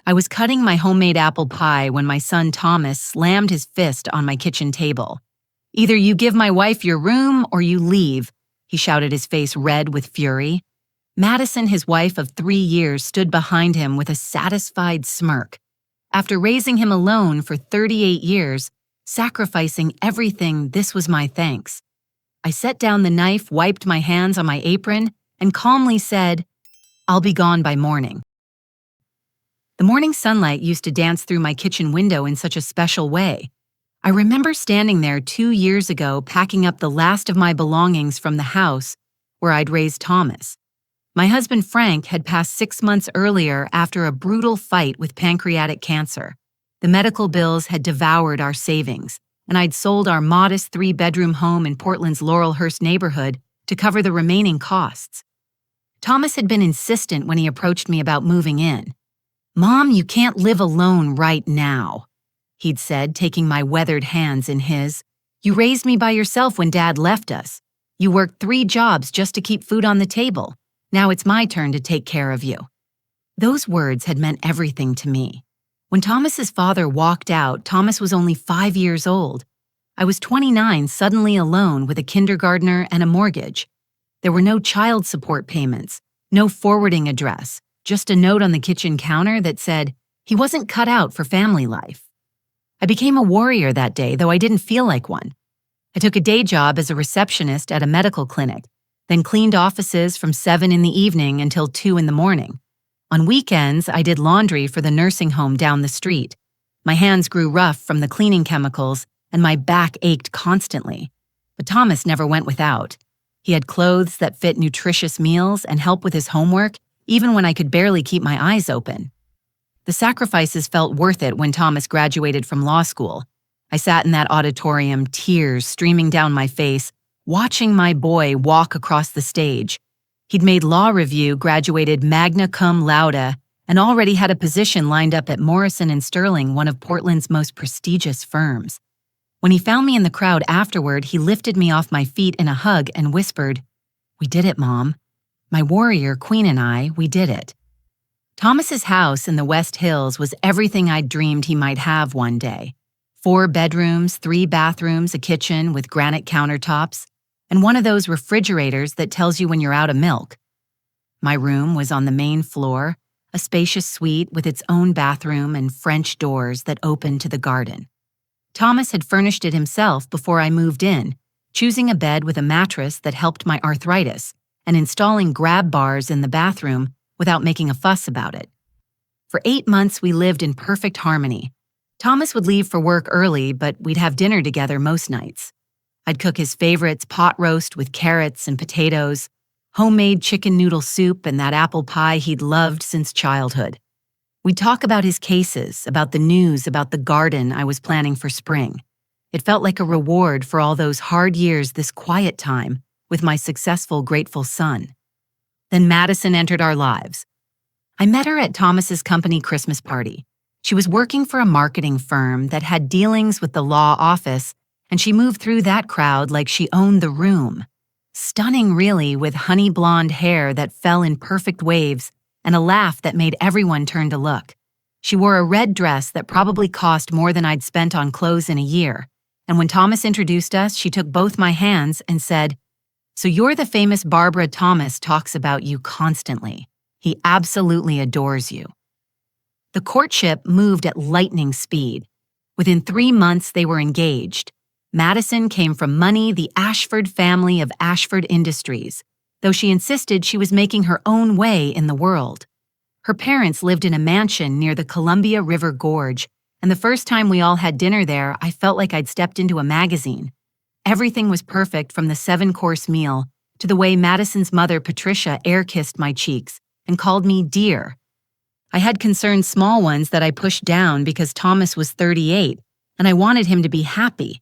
I was cutting my homemade apple pie when my son Thomas slammed his fist on my kitchen table. "Either you give my wife your room or you leave," he shouted, his face red with fury. Madison, his wife of 3 years, stood behind him with a satisfied smirk. After raising him alone for 38 years, sacrificing everything, this was my thanks. I set down the knife, wiped my hands on my apron, and calmly said, "I'll be gone by morning." The morning sunlight used to dance through my kitchen window in such a special way. I remember standing there 2 years ago packing up the last of my belongings from the house where I'd raised Thomas. My husband Frank had passed 6 months earlier after a brutal fight with pancreatic cancer. The medical bills had devoured our savings, and I'd sold our modest 3-bedroom home in Portland's Laurelhurst neighborhood to cover the remaining costs. Thomas had been insistent when he approached me about moving in. "Mom, you can't live alone right now," he'd said, taking my weathered hands in his. "You raised me by yourself when Dad left us. You worked 3 jobs just to keep food on the table. Now it's my turn to take care of you." Those words had meant everything to me. When Thomas's father walked out, Thomas was only 5 years old. I was 29, suddenly alone with a kindergartner and a mortgage. There were no child support payments, no forwarding address, just a note on the kitchen counter that said he wasn't cut out for family life. I became a warrior that day, though I didn't feel like one. I took a day job as a receptionist at a medical clinic, then cleaned offices from 7 in the evening until 2 in the morning. On weekends, I did laundry for the nursing home down the street. My hands grew rough from the cleaning chemicals, and my back ached constantly. But Thomas never went without. He had clothes that fit nutritious meals and help with his homework, even when I could barely keep my eyes open. The sacrifices felt worth it when Thomas graduated from law school. I sat in that auditorium, tears streaming down my face, watching my boy walk across the stage. He'd made law review, graduated magna cum laude, and already had a position lined up at Morrison & Sterling, one of Portland's most prestigious firms. When he found me in the crowd afterward, he lifted me off my feet in a hug and whispered, "We did it, Mom. My warrior queen and I, we did it." Thomas's house in the West Hills was everything I'd dreamed he might have one day. 4 bedrooms, 3 bathrooms, a kitchen with granite countertops, and one of those refrigerators that tells you when you're out of milk. My room was on the main floor, a spacious suite with its own bathroom and French doors that opened to the garden. Thomas had furnished it himself before I moved in, choosing a bed with a mattress that helped my arthritis and installing grab bars in the bathroom without making a fuss about it. For 8 months, we lived in perfect harmony. Thomas would leave for work early, but we'd have dinner together most nights. I'd cook his favorites, pot roast with carrots and potatoes, homemade chicken noodle soup, and that apple pie he'd loved since childhood. We'd talk about his cases, about the news, about the garden I was planning for spring. It felt like a reward for all those hard years, this quiet time with my successful, grateful son. Then Madison entered our lives. I met her at Thomas's company Christmas party. She was working for a marketing firm that had dealings with the law office, and she moved through that crowd like she owned the room. Stunning, really, with honey blonde hair that fell in perfect waves and a laugh that made everyone turn to look. She wore a red dress that probably cost more than I'd spent on clothes in a year, and when Thomas introduced us, she took both my hands and said, "So you're the famous Barbara Thomas talks about you constantly. He absolutely adores you." The courtship moved at lightning speed. Within 3 months, they were engaged. Madison came from money, the Ashford family of Ashford Industries, though she insisted she was making her own way in the world. Her parents lived in a mansion near the Columbia River Gorge, and the first time we all had dinner there, I felt like I'd stepped into a magazine. Everything was perfect, from the 7-course meal to the way Madison's mother, Patricia, air-kissed my cheeks and called me dear. I had concerns, small ones, that I pushed down because Thomas was 38, and I wanted him to be happy.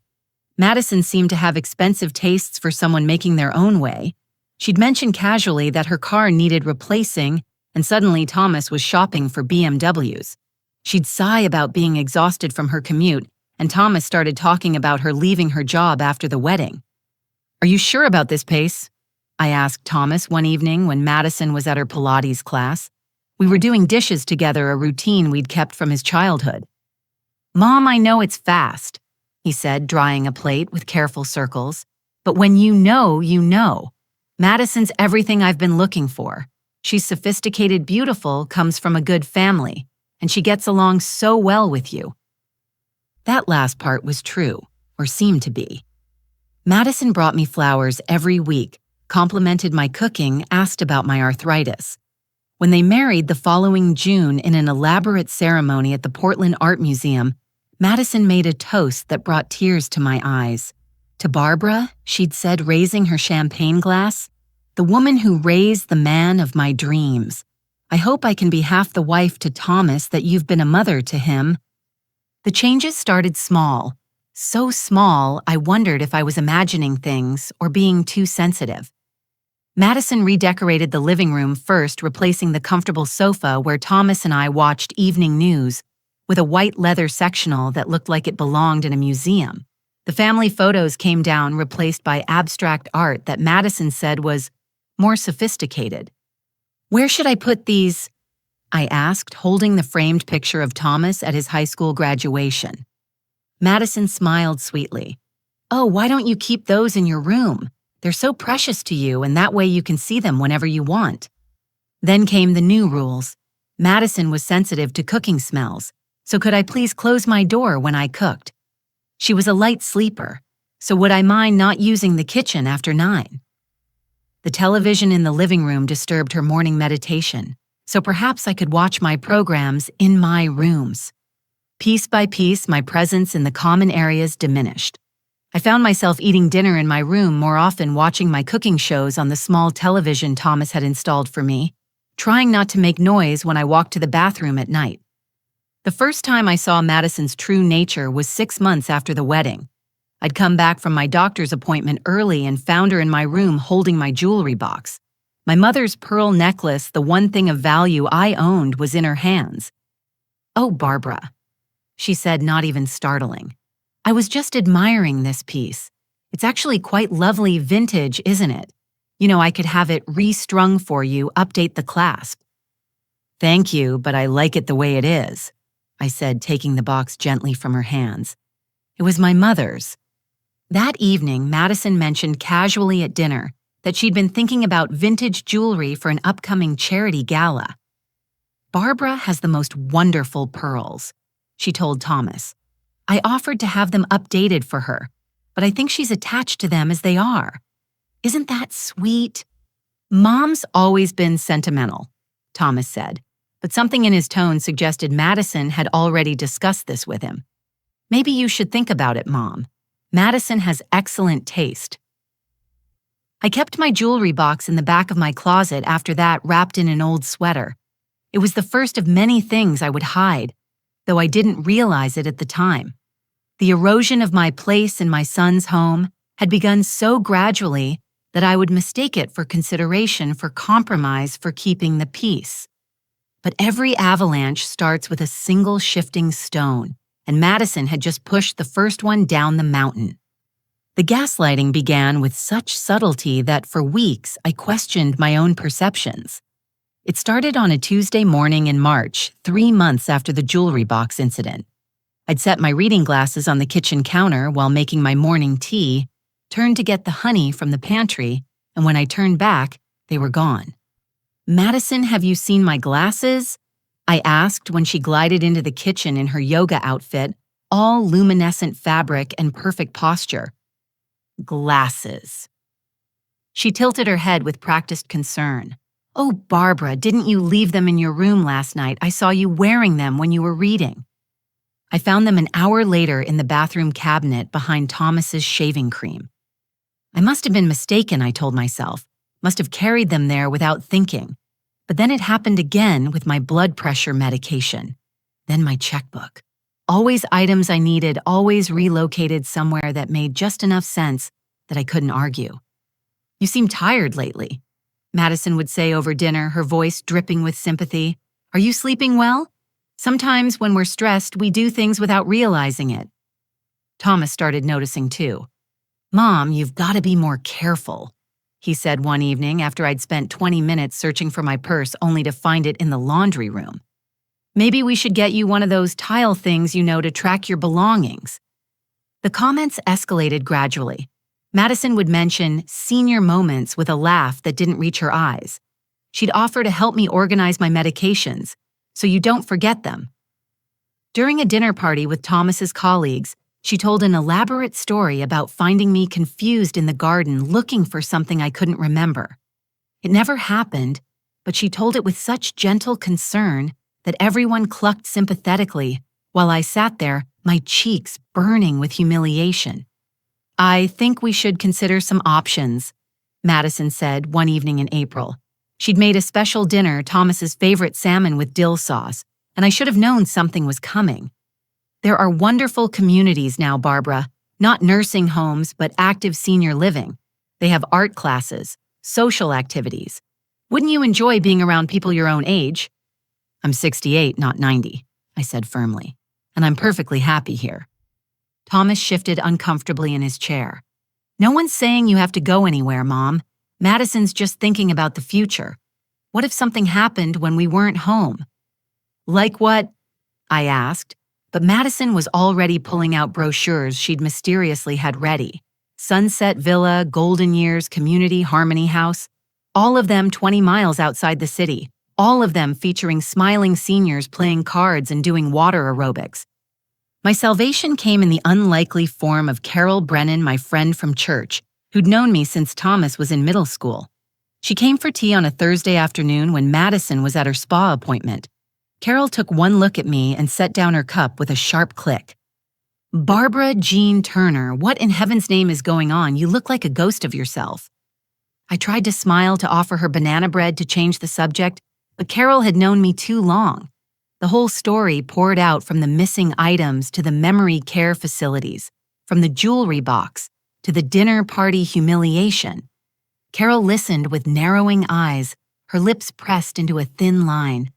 Madison seemed to have expensive tastes for someone making their own way. She'd mentioned casually that her car needed replacing, and suddenly Thomas was shopping for BMWs. She'd sigh about being exhausted from her commute, and Thomas started talking about her leaving her job after the wedding. "Are you sure about this, Pace?" I asked Thomas one evening when Madison was at her Pilates class. We were doing dishes together, a routine we'd kept from his childhood. "Mom, I know it's fast," he said, drying a plate with careful circles. "But when you know, you know. Madison's everything I've been looking for. She's sophisticated, beautiful, comes from a good family, and she gets along so well with you." That last part was true, or seemed to be. Madison brought me flowers every week, complimented my cooking, asked about my arthritis. When they married the following June in an elaborate ceremony at the Portland Art Museum, Madison made a toast that brought tears to my eyes. "To Barbara," she'd said, raising her champagne glass, "the woman who raised the man of my dreams. I hope I can be half the wife to Thomas that you've been a mother to him." The changes started small. So small, I wondered if I was imagining things or being too sensitive. Madison redecorated the living room first, replacing the comfortable sofa where Thomas and I watched evening news, with a white leather sectional that looked like it belonged in a museum. The family photos came down, replaced by abstract art that Madison said was more sophisticated. "Where should I put these?" I asked, holding the framed picture of Thomas at his high school graduation. Madison smiled sweetly. "Oh, why don't you keep those in your room? They're so precious to you, and that way you can see them whenever you want." Then came the new rules. Madison was sensitive to cooking smells, so could I please close my door when I cooked? She was a light sleeper, so would I mind not using the kitchen after 9? The television in the living room disturbed her morning meditation, so perhaps I could watch my programs in my rooms. Piece by piece, my presence in the common areas diminished. I found myself eating dinner in my room more often, watching my cooking shows on the small television Thomas had installed for me, trying not to make noise when I walked to the bathroom at night. The first time I saw Madison's true nature was 6 months after the wedding. I'd come back from my doctor's appointment early and found her in my room holding my jewelry box. My mother's pearl necklace, the one thing of value I owned, was in her hands. "Oh, Barbara," she said, not even startling. "I was just admiring this piece. It's actually quite lovely vintage, isn't it? You know, I could have it restrung for you, update the clasp." "Thank you, but I like it the way it is," I said, taking the box gently from her hands. It was my mother's. That evening, Madison mentioned casually at dinner that she'd been thinking about vintage jewelry for an upcoming charity gala. "Barbara has the most wonderful pearls," she told Thomas. "I offered to have them updated for her, but I think she's attached to them as they are. Isn't that sweet?" "Mom's always been sentimental," Thomas said, but something in his tone suggested Madison had already discussed this with him. "Maybe you should think about it, Mom. Madison has excellent taste." I kept my jewelry box in the back of my closet after that, wrapped in an old sweater. It was the first of many things I would hide, though I didn't realize it at the time. The erosion of my place in my son's home had begun so gradually that I would mistake it for consideration, for compromise, for keeping the peace. But every avalanche starts with a single shifting stone, and Madison had just pushed the first one down the mountain. The gaslighting began with such subtlety that for weeks I questioned my own perceptions. It started on a Tuesday morning in March, 3 months after the jewelry box incident. I'd set my reading glasses on the kitchen counter while making my morning tea, turned to get the honey from the pantry, and when I turned back, they were gone. "Madison, have you seen my glasses?" I asked when she glided into the kitchen in her yoga outfit, all luminescent fabric and perfect posture. "Glasses." She tilted her head with practiced concern. "Oh, Barbara, didn't you leave them in your room last night? I saw you wearing them when you were reading." I found them an hour later in the bathroom cabinet behind Thomas's shaving cream. I must have been mistaken, I told myself. Must have carried them there without thinking. But then it happened again with my blood pressure medication. Then my checkbook. Always items I needed, always relocated somewhere that made just enough sense that I couldn't argue. "You seem tired lately," Madison would say over dinner, her voice dripping with sympathy. "Are you sleeping well? Sometimes when we're stressed, we do things without realizing it." Thomas started noticing too. "Mom, you've got to be more careful," he said one evening after I'd spent 20 minutes searching for my purse only to find it in the laundry room. Maybe we should get you one of those tile things to track your belongings. The comments escalated gradually. Madison would mention senior moments with a laugh that didn't reach her eyes. She'd offer to help me organize my medications, so you don't forget them. During a dinner party with Thomas's colleagues, she told an elaborate story about finding me confused in the garden looking for something I couldn't remember. It never happened, but she told it with such gentle concern that everyone clucked sympathetically while I sat there, my cheeks burning with humiliation. I think we should consider some options, Madison said one evening in April. She'd made a special dinner, Thomas's favorite salmon with dill sauce, and I should have known something was coming. There are wonderful communities now, Barbara, not nursing homes, but active senior living. They have art classes, social activities. Wouldn't you enjoy being around people your own age? I'm 68, not 90, I said firmly, and I'm perfectly happy here. Thomas shifted uncomfortably in his chair. No one's saying you have to go anywhere, Mom. Madison's just thinking about the future. What if something happened when we weren't home? Like what? I asked, but Madison was already pulling out brochures she'd mysteriously had ready. Sunset Villa, Golden Years, Community Harmony House, all of them 20 miles outside the city, all of them featuring smiling seniors playing cards and doing water aerobics. My salvation came in the unlikely form of Carol Brennan, my friend from church, who'd known me since Thomas was in middle school. She came for tea on a Thursday afternoon when Madison was at her spa appointment. Carol took one look at me and set down her cup with a sharp click. Barbara Jean Turner, what in heaven's name is going on? You look like a ghost of yourself. I tried to smile to offer her banana bread to change the subject, but Carol had known me too long. The whole story poured out from the missing items to the memory care facilities, from the jewelry box to the dinner party humiliation. Carol listened with narrowing eyes, her lips pressed into a thin line.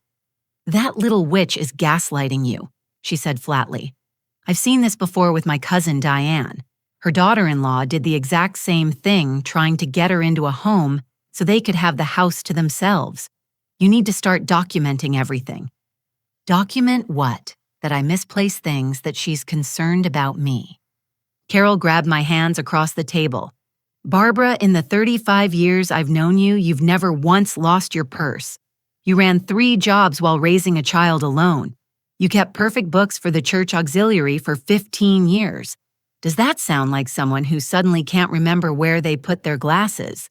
That little witch is gaslighting you, she said flatly. I've seen this before with my cousin Diane. Her daughter-in-law did the exact same thing, trying to get her into a home so they could have the house to themselves. You need to start documenting everything. Document what? That I misplace things, that she's concerned about me. Carol grabbed my hands across the table. Barbara, in the 35 years I've known you, you've never once lost your purse. You ran 3 jobs while raising a child alone. You kept perfect books for the church auxiliary for 15 years. Does that sound like someone who suddenly can't remember where they put their glasses?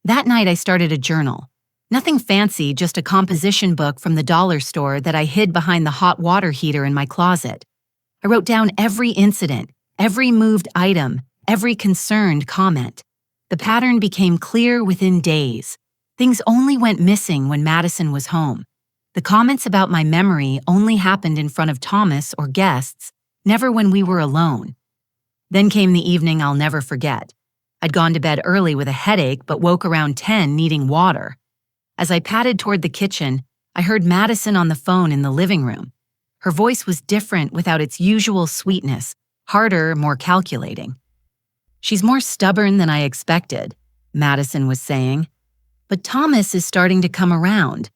That night I started a journal. Nothing fancy, just a composition book from the dollar store that I hid behind the hot water heater in my closet. I wrote down every incident, every moved item, every concerned comment. The pattern became clear within days. Things only went missing when Madison was home. The comments about my memory only happened in front of Thomas or guests, never when we were alone. Then came the evening I'll never forget. I'd gone to bed early with a headache but woke around 10 needing water. As I padded toward the kitchen, I heard Madison on the phone in the living room. Her voice was different without its usual sweetness, harder, more calculating. She's more stubborn than I expected, Madison was saying. But Thomas is starting to come around.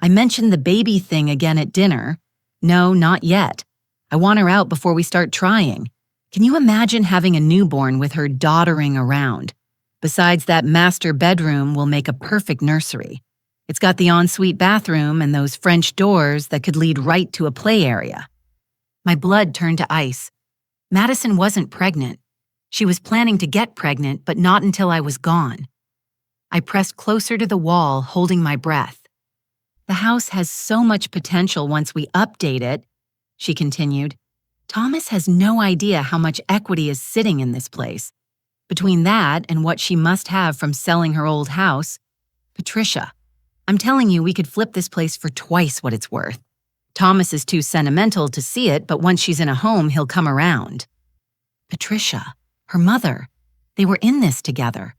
I mentioned the baby thing again at dinner. No, not yet. I want her out before we start trying. Can you imagine having a newborn with her doddering around? Besides, that master bedroom will make a perfect nursery. It's got the ensuite bathroom and those French doors that could lead right to a play area. My blood turned to ice. Madison wasn't pregnant. She was planning to get pregnant, but not until I was gone. I pressed closer to the wall, holding my breath. The house has so much potential once we update it, she continued. Thomas has no idea how much equity is sitting in this place. Between that and what she must have from selling her old house, Patricia, I'm telling you, we could flip this place for twice what it's worth. Thomas is too sentimental to see it, but once she's in a home, he'll come around. Patricia, her mother, they were in this together.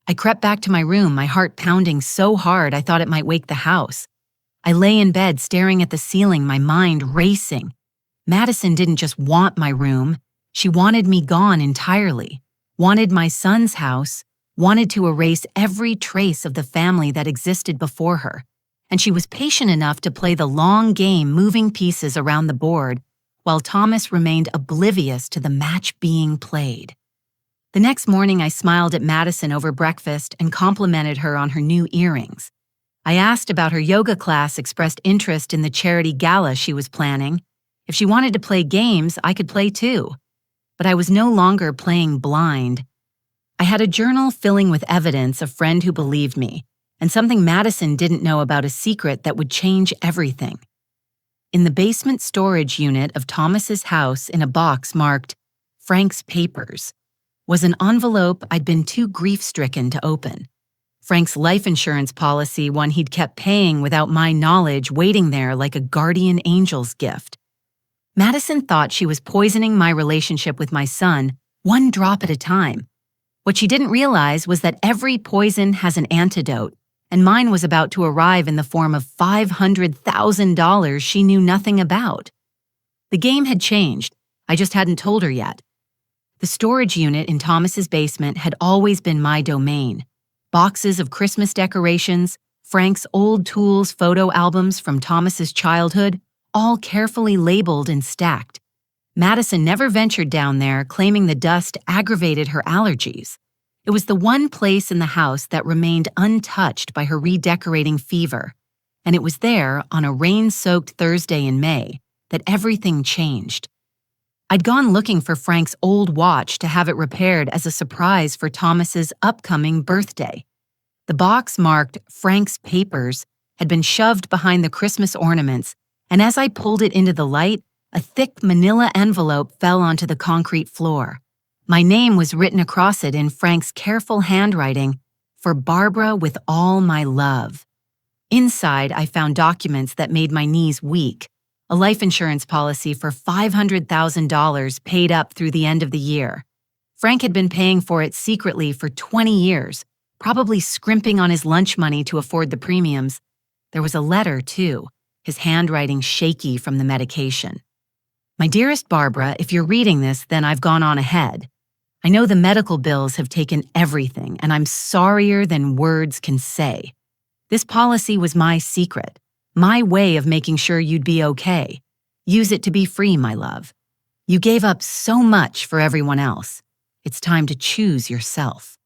I crept back to my room, my heart pounding so hard I thought it might wake the house. I lay in bed staring at the ceiling, my mind racing. Madison didn't just want my room. She wanted me gone entirely, wanted my son's house, wanted to erase every trace of the family that existed before her, and she was patient enough to play the long game moving pieces around the board while Thomas remained oblivious to the match being played. The next morning, I smiled at Madison over breakfast and complimented her on her new earrings. I asked about her yoga class, expressed interest in the charity gala she was planning. If she wanted to play games, I could play too. But I was no longer playing blind. I had a journal filling with evidence, a friend who believed me, and something Madison didn't know about, a secret that would change everything. In the basement storage unit of Thomas's house, in a box marked Frank's Papers, was an envelope I'd been too grief-stricken to open. Frank's life insurance policy, one he'd kept paying without my knowledge, waiting there like a guardian angel's gift. Madison thought she was poisoning my relationship with my son, one drop at a time. What she didn't realize was that every poison has an antidote, and mine was about to arrive in the form of $500,000 she knew nothing about. The game had changed. I just hadn't told her yet. The storage unit in Thomas's basement had always been my domain. Boxes of Christmas decorations, Frank's old tools, photo albums from Thomas's childhood, all carefully labeled and stacked. Madison never ventured down there, claiming the dust aggravated her allergies. It was the one place in the house that remained untouched by her redecorating fever, and it was there, on a rain-soaked Thursday in May, that everything changed. I'd gone looking for Frank's old watch to have it repaired as a surprise for Thomas's upcoming birthday. The box marked Frank's Papers had been shoved behind the Christmas ornaments, and as I pulled it into the light, a thick manila envelope fell onto the concrete floor. My name was written across it in Frank's careful handwriting, "For Barbara with all my love." Inside, I found documents that made my knees weak. A life insurance policy for $500,000 paid up through the end of the year. Frank had been paying for it secretly for 20 years, probably scrimping on his lunch money to afford the premiums. There was a letter, too, his handwriting shaky from the medication. "My dearest Barbara, if you're reading this, then I've gone on ahead. I know the medical bills have taken everything, and I'm sorrier than words can say. This policy was my secret, my way of making sure you'd be okay. Use it to be free, my love. You gave up so much for everyone else. It's time to choose yourself."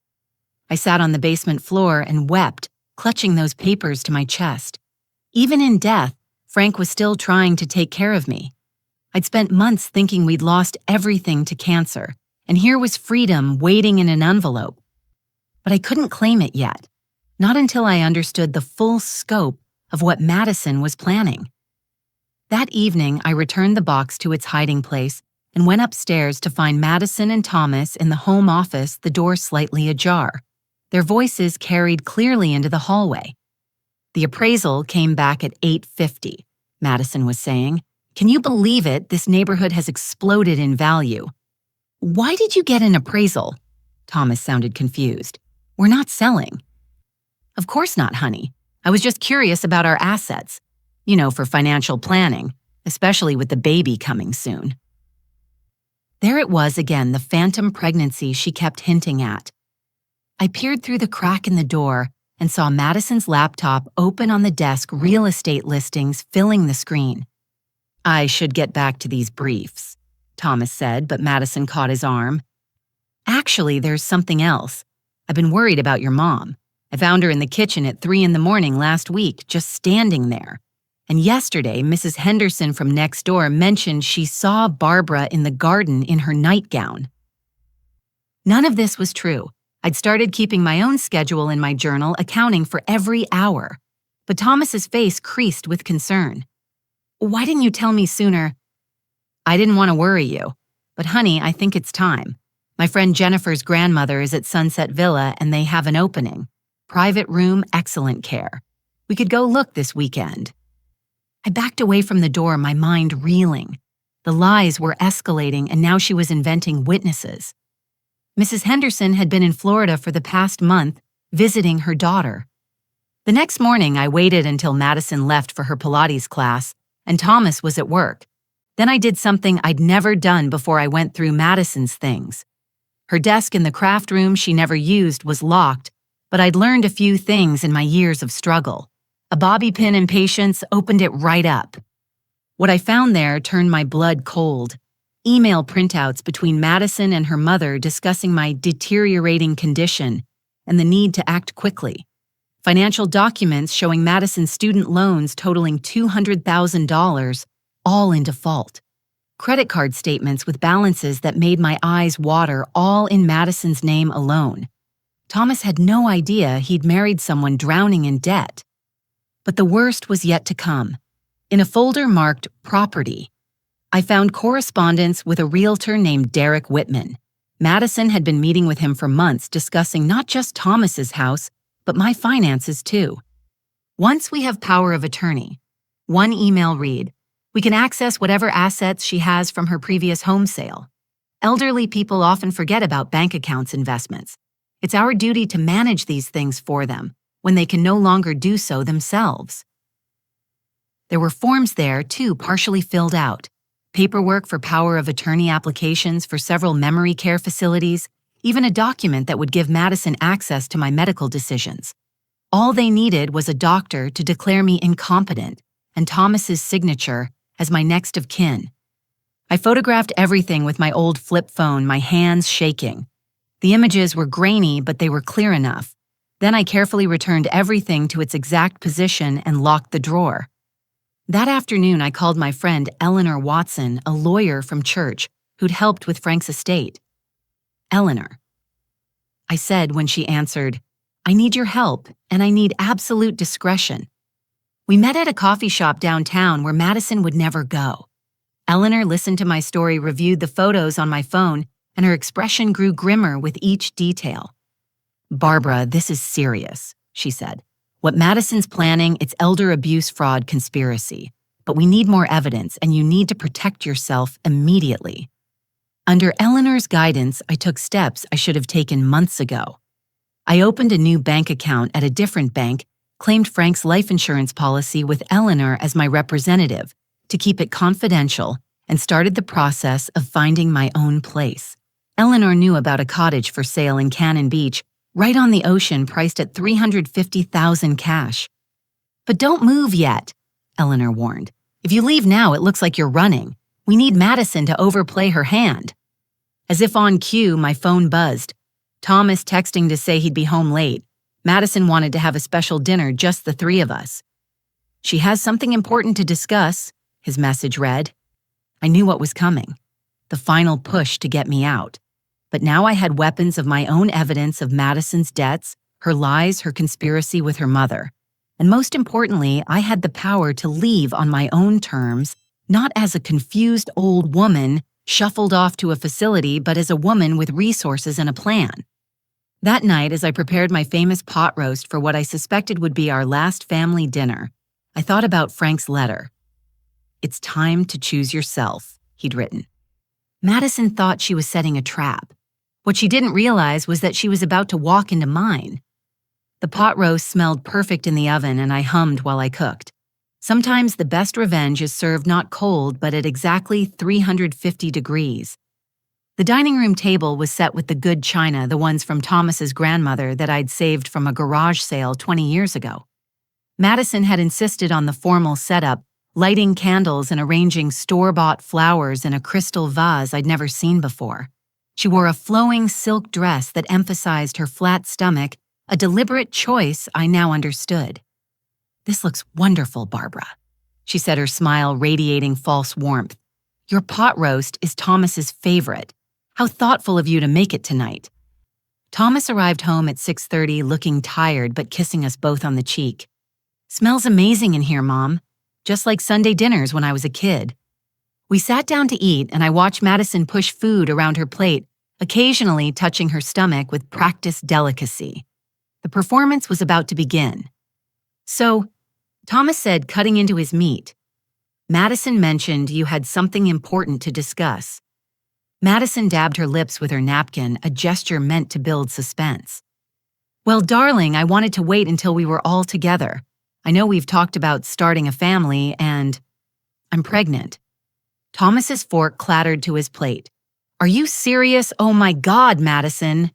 I sat on the basement floor and wept, clutching those papers to my chest. Even in death, Frank was still trying to take care of me. I'd spent months thinking we'd lost everything to cancer, and here was freedom waiting in an envelope. But I couldn't claim it yet, not until I understood the full scope of what Madison was planning. That evening, I returned the box to its hiding place and went upstairs to find Madison and Thomas in the home office, the door slightly ajar. Their voices carried clearly into the hallway. "The appraisal came back at $850, Madison was saying. "Can you believe it? This neighborhood has exploded in value." "Why did you get an appraisal?" Thomas sounded confused. "We're not selling." "Of course not, honey. I was just curious about our assets. You know, for financial planning, especially with the baby coming soon." There it was again, the phantom pregnancy she kept hinting at. I peered through the crack in the door and saw Madison's laptop open on the desk, real estate listings filling the screen. "I should get back to these briefs," Thomas said, but Madison caught his arm. "Actually, there's something else. I've been worried about your mom. I found her in the kitchen at 3 a.m. last week, just standing there. And yesterday, Mrs. Henderson from next door mentioned she saw Barbara in the garden in her nightgown." None of this was true. I'd started keeping my own schedule in my journal, accounting for every hour. But Thomas's face creased with concern. "Why didn't you tell me sooner?" "I didn't want to worry you. But honey, I think it's time. My friend Jennifer's grandmother is at Sunset Villa and they have an opening. Private room, excellent care. We could go look this weekend." I backed away from the door, my mind reeling. The lies were escalating, and now she was inventing witnesses. Mrs. Henderson had been in Florida for the past month, visiting her daughter. The next morning, I waited until Madison left for her Pilates class, and Thomas was at work. Then I did something I'd never done before I went through Madison's things. Her desk in the craft room she never used was locked, but I'd learned a few things in my years of struggle. A bobby pin and patience opened it right up. What I found there turned my blood cold. Email printouts between Madison and her mother discussing my deteriorating condition and the need to act quickly. Financial documents showing Madison's student loans totaling $200,000, all in default. Credit card statements with balances that made my eyes water, all in Madison's name alone. Thomas had no idea he'd married someone drowning in debt. But the worst was yet to come. In a folder marked Property, I found correspondence with a realtor named Derek Whitman. Madison had been meeting with him for months discussing not just Thomas's house, but my finances too. Once we have power of attorney, one email read, we can access whatever assets she has from her previous home sale. Elderly people often forget about bank accounts investments. It's our duty to manage these things for them when they can no longer do so themselves. There were forms there, too, partially filled out. Paperwork for power of attorney applications for several memory care facilities, even a document that would give Madison access to my medical decisions. All they needed was a doctor to declare me incompetent and Thomas's signature as my next of kin. I photographed everything with my old flip phone, my hands shaking. The images were grainy, but they were clear enough. Then I carefully returned everything to its exact position and locked the drawer. That afternoon, I called my friend Eleanor Watson, a lawyer from church who'd helped with Frank's estate. Eleanor, I said when she answered, I need your help, and I need absolute discretion. We met at a coffee shop downtown where Madison would never go. Eleanor listened to my story, reviewed the photos on my phone, and her expression grew grimmer with each detail. Barbara, this is serious, she said. What Madison's planning, it's elder abuse fraud conspiracy. But we need more evidence, and you need to protect yourself immediately. Under Eleanor's guidance, I took steps I should have taken months ago. I opened a new bank account at a different bank, claimed Frank's life insurance policy with Eleanor as my representative to keep it confidential, and started the process of finding my own place. Eleanor knew about a cottage for sale in Cannon Beach, right on the ocean, priced at $350,000 cash. But don't move yet, Eleanor warned. If you leave now, it looks like you're running. We need Madison to overplay her hand. As if on cue, my phone buzzed. Thomas texting to say he'd be home late. Madison wanted to have a special dinner, just the three of us. She has something important to discuss, his message read. I knew what was coming. The final push to get me out. But now I had weapons of my own evidence of Madison's debts, her lies, her conspiracy with her mother. And most importantly, I had the power to leave on my own terms, not as a confused old woman shuffled off to a facility, but as a woman with resources and a plan. That night, as I prepared my famous pot roast for what I suspected would be our last family dinner, I thought about Frank's letter. It's time to choose yourself, he'd written. Madison thought she was setting a trap. What she didn't realize was that she was about to walk into mine. The pot roast smelled perfect in the oven, and I hummed while I cooked. Sometimes the best revenge is served not cold, but at exactly 350 degrees. The dining room table was set with the good china, the ones from Thomas's grandmother that I'd saved from a garage sale 20 years ago. Madison had insisted on the formal setup, lighting candles and arranging store-bought flowers in a crystal vase I'd never seen before. She wore a flowing silk dress that emphasized her flat stomach, a deliberate choice I now understood. This looks wonderful, Barbara, she said, her smile radiating false warmth. Your pot roast is Thomas's favorite. How thoughtful of you to make it tonight. Thomas arrived home at 6:30, looking tired but kissing us both on the cheek. Smells amazing in here, Mom. Just like Sunday dinners when I was a kid. We sat down to eat, and I watched Madison push food around her plate, occasionally touching her stomach with practiced delicacy. The performance was about to begin. So, Thomas said, cutting into his meat, Madison mentioned you had something important to discuss. Madison dabbed her lips with her napkin, a gesture meant to build suspense. Well, darling, I wanted to wait until we were all together. I know we've talked about starting a family, and I'm pregnant. Thomas's fork clattered to his plate. Are you serious? Oh my God, Madison.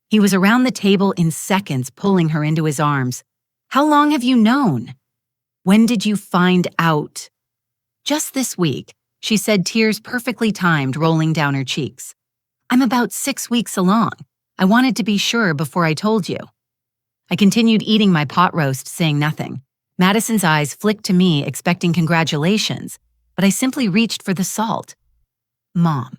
He was around the table in seconds, pulling her into his arms. How long have you known? When did you find out? Just this week, she said, tears perfectly timed rolling down her cheeks. I'm about 6 weeks along. I wanted to be sure before I told you. I continued eating my pot roast, saying nothing. Madison's eyes flicked to me, expecting congratulations, but I simply reached for the salt. Mom,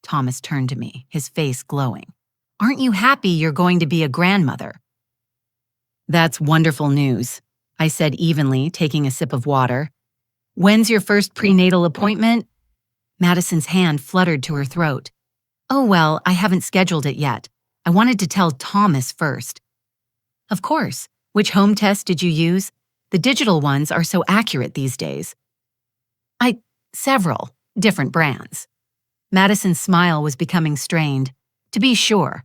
Thomas turned to me, his face glowing. Aren't you happy you're going to be a grandmother? That's wonderful news, I said evenly, taking a sip of water. When's your first prenatal appointment? Madison's hand fluttered to her throat. Oh, well, I haven't scheduled it yet. I wanted to tell Thomas first. Of course. Which home test did you use? The digital ones are so accurate these days. Several different brands. Madison's smile was becoming strained. To be sure.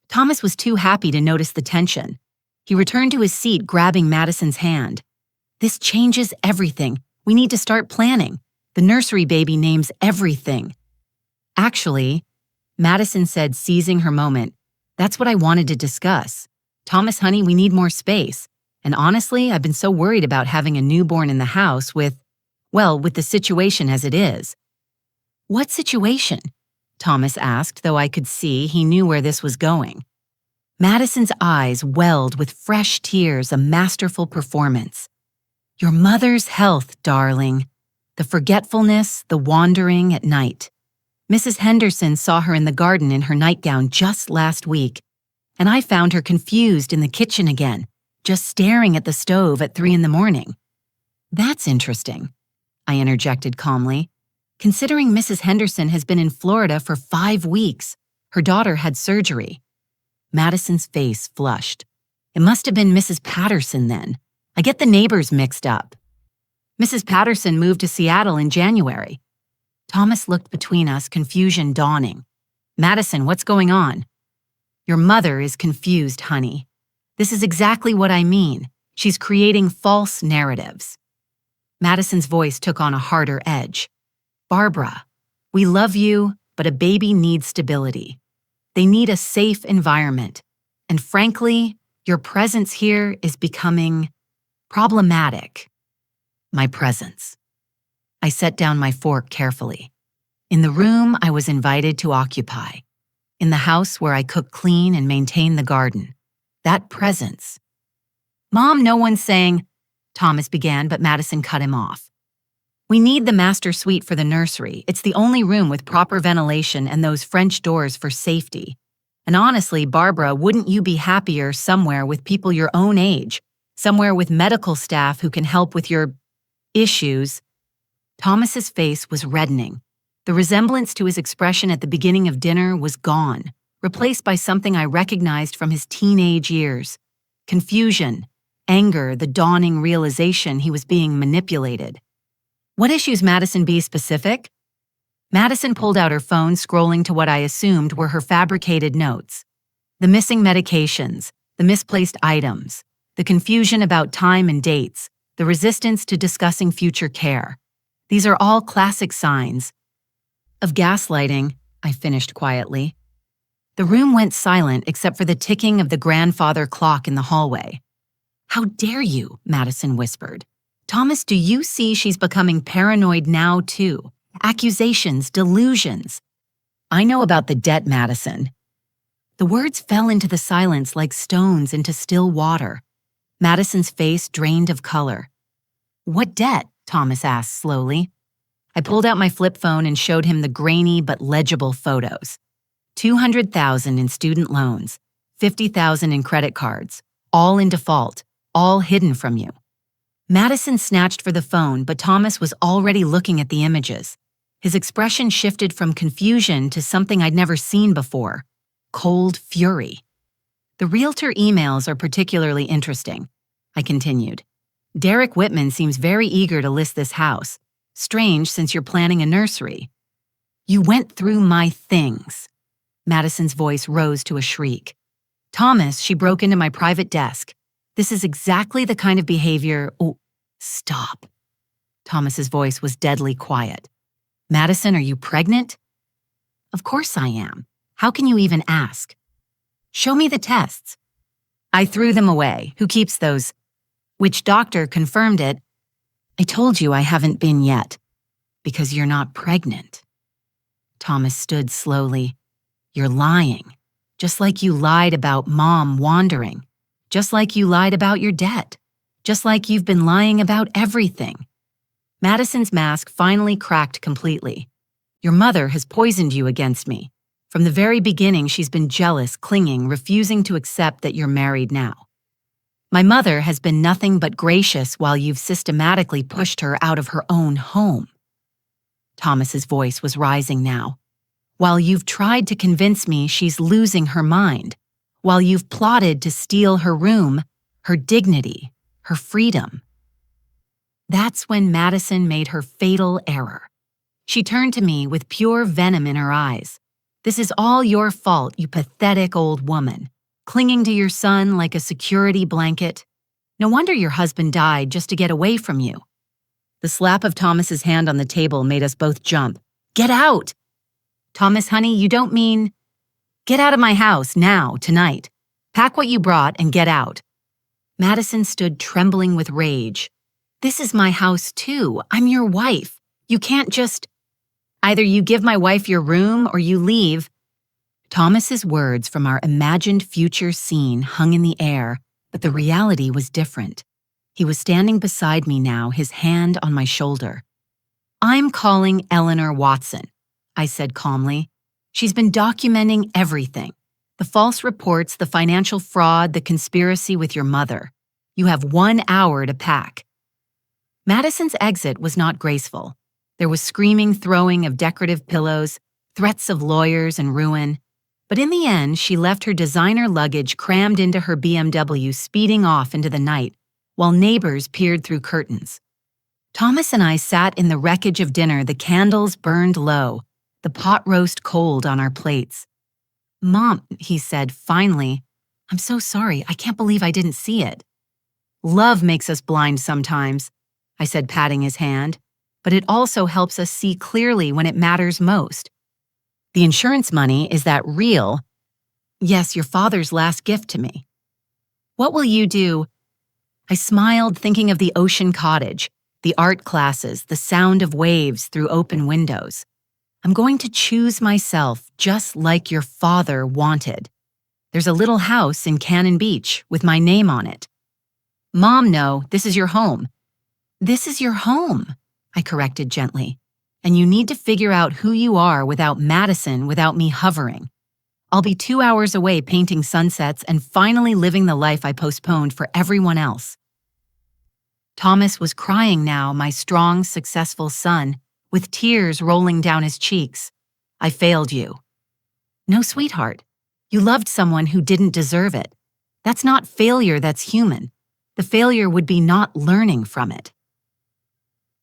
Thomas was too happy to notice the tension. He returned to his seat, grabbing Madison's hand. This changes everything. We need to start planning. The nursery baby names everything. Actually, Madison said, seizing her moment, that's what I wanted to discuss. Thomas, honey, we need more space. And honestly, I've been so worried about having a newborn in the house with the situation as it is. What situation? Thomas asked, though I could see he knew where this was going. Madison's eyes welled with fresh tears, a masterful performance. Your mother's health, darling. The forgetfulness, the wandering at night. Mrs. Henderson saw her in the garden in her nightgown just last week, and I found her confused in the kitchen again, just staring at the stove at 3 a.m. That's interesting, I interjected calmly. Considering Mrs. Henderson has been in Florida for 5 weeks, her daughter had surgery. Madison's face flushed. It must have been Mrs. Patterson then. I get the neighbors mixed up. Mrs. Patterson moved to Seattle in January. Thomas looked between us, confusion dawning. Madison, what's going on? Your mother is confused, honey. This is exactly what I mean. She's creating false narratives. Madison's voice took on a harder edge. Barbara, we love you, but a baby needs stability. They need a safe environment. And frankly, your presence here is becoming problematic. My presence. I set down my fork carefully. In the room I was invited to occupy. In the house where I cook, clean, and maintain the garden. That presence. Mom, no one's saying, Thomas began, but Madison cut him off. We need the master suite for the nursery. It's the only room with proper ventilation and those French doors for safety. And honestly, Barbara, wouldn't you be happier somewhere with people your own age? Somewhere with medical staff who can help with your issues? Thomas's face was reddening. The resemblance to his expression at the beginning of dinner was gone, replaced by something I recognized from his teenage years. Confusion, anger, the dawning realization he was being manipulated. What issues, Madison? Be specific? Madison pulled out her phone, scrolling to what I assumed were her fabricated notes. The missing medications, the misplaced items, the confusion about time and dates, the resistance to discussing future care. These are all classic signs of gaslighting, I finished quietly. The room went silent except for the ticking of the grandfather clock in the hallway. How dare you, Madison whispered. Thomas, do you see she's becoming paranoid now, too? Accusations, delusions. I know about the debt, Madison. The words fell into the silence like stones into still water. Madison's face drained of color. What debt? Thomas asked slowly. I pulled out my flip phone and showed him the grainy but legible photos. $200,000 in student loans, $50,000 in credit cards, all in default, all hidden from you. Madison snatched for the phone, but Thomas was already looking at the images. His expression shifted from confusion to something I'd never seen before, cold fury. The realtor emails are particularly interesting, I continued. Derek Whitman seems very eager to list this house. Strange since you're planning a nursery. You went through my things. Madison's voice rose to a shriek. Thomas, she broke into my private desk. This is exactly the kind of behavior— Oh, stop. Thomas's voice was deadly quiet. Madison, are you pregnant? Of course I am. How can you even ask? Show me the tests. I threw them away. Who keeps those? Which doctor confirmed it? I told you I haven't been yet. Because you're not pregnant. Thomas stood slowly. You're lying. Just like you lied about Mom wandering. Just like you lied about your debt. Just like you've been lying about everything. Madison's mask finally cracked completely. Your mother has poisoned you against me. From the very beginning, she's been jealous, clinging, refusing to accept that you're married now. My mother has been nothing but gracious while you've systematically pushed her out of her own home. Thomas's voice was rising now. While you've tried to convince me she's losing her mind, while you've plotted to steal her room, her dignity, her freedom. That's when Madison made her fatal error. She turned to me with pure venom in her eyes. This is all your fault, you pathetic old woman, clinging to your son like a security blanket. No wonder your husband died just to get away from you. The slap of Thomas's hand on the table made us both jump. Get out! Thomas, honey, you don't mean... Get out of my house, now, tonight. Pack what you brought and get out. Madison stood trembling with rage. This is my house, too. I'm your wife. You can't just... Either you give my wife your room or you leave. Thomas's words from our imagined future scene hung in the air, but the reality was different. He was standing beside me now, his hand on my shoulder. I'm calling Eleanor Watson, I said calmly. She's been documenting everything. The false reports, the financial fraud, the conspiracy with your mother. You have 1 hour to pack. Madison's exit was not graceful. There was screaming throwing of decorative pillows, threats of lawyers and ruin. But in the end, she left her designer luggage crammed into her BMW, speeding off into the night, while neighbors peered through curtains. Thomas and I sat in the wreckage of dinner, the candles burned low, the pot roast cold on our plates. Mom, he said, finally, I'm so sorry, I can't believe I didn't see it. Love makes us blind sometimes, I said, patting his hand, but it also helps us see clearly when it matters most. The insurance money, is that real? Yes, your father's last gift to me. What will you do? I smiled, thinking of the ocean cottage, the art classes, the sound of waves through open windows. I'm going to choose myself just like your father wanted. There's a little house in Cannon Beach with my name on it. Mom, no, this is your home. This is your home, I corrected gently. And you need to figure out who you are without Madison, without me hovering. I'll be 2 hours away painting sunsets and finally living the life I postponed for everyone else. Thomas was crying now, my strong, successful son, with tears rolling down his cheeks. I failed you. No, sweetheart. You loved someone who didn't deserve it. That's not failure, that's human. The failure would be not learning from it.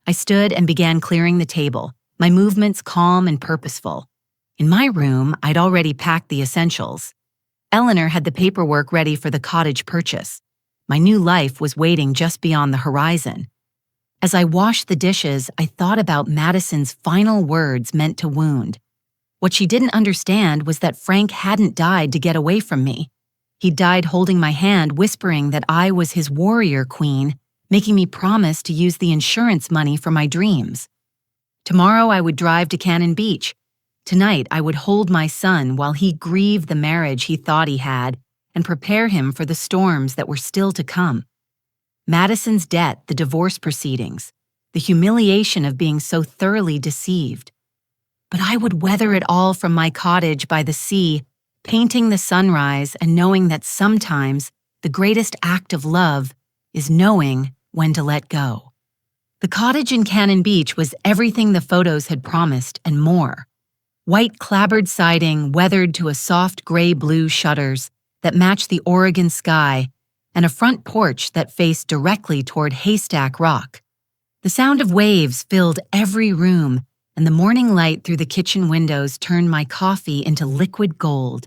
I stood and began clearing the table, my movements calm and purposeful. In my room, I'd already packed the essentials. Eleanor had the paperwork ready for the cottage purchase. My new life was waiting just beyond the horizon. As I washed the dishes, I thought about Madison's final words meant to wound. What she didn't understand was that Frank hadn't died to get away from me. He died holding my hand, whispering that I was his warrior queen, making me promise to use the insurance money for my dreams. Tomorrow I would drive to Cannon Beach. Tonight I would hold my son while he grieved the marriage he thought he had and prepare him for the storms that were still to come. Madison's debt, the divorce proceedings, the humiliation of being so thoroughly deceived. But I would weather it all from my cottage by the sea, painting the sunrise and knowing that sometimes the greatest act of love is knowing when to let go. The cottage in Cannon Beach was everything the photos had promised and more. White clapboard siding weathered to a soft gray-blue shutters that matched the Oregon sky, and a front porch that faced directly toward Haystack Rock. The sound of waves filled every room, and the morning light through the kitchen windows turned my coffee into liquid gold.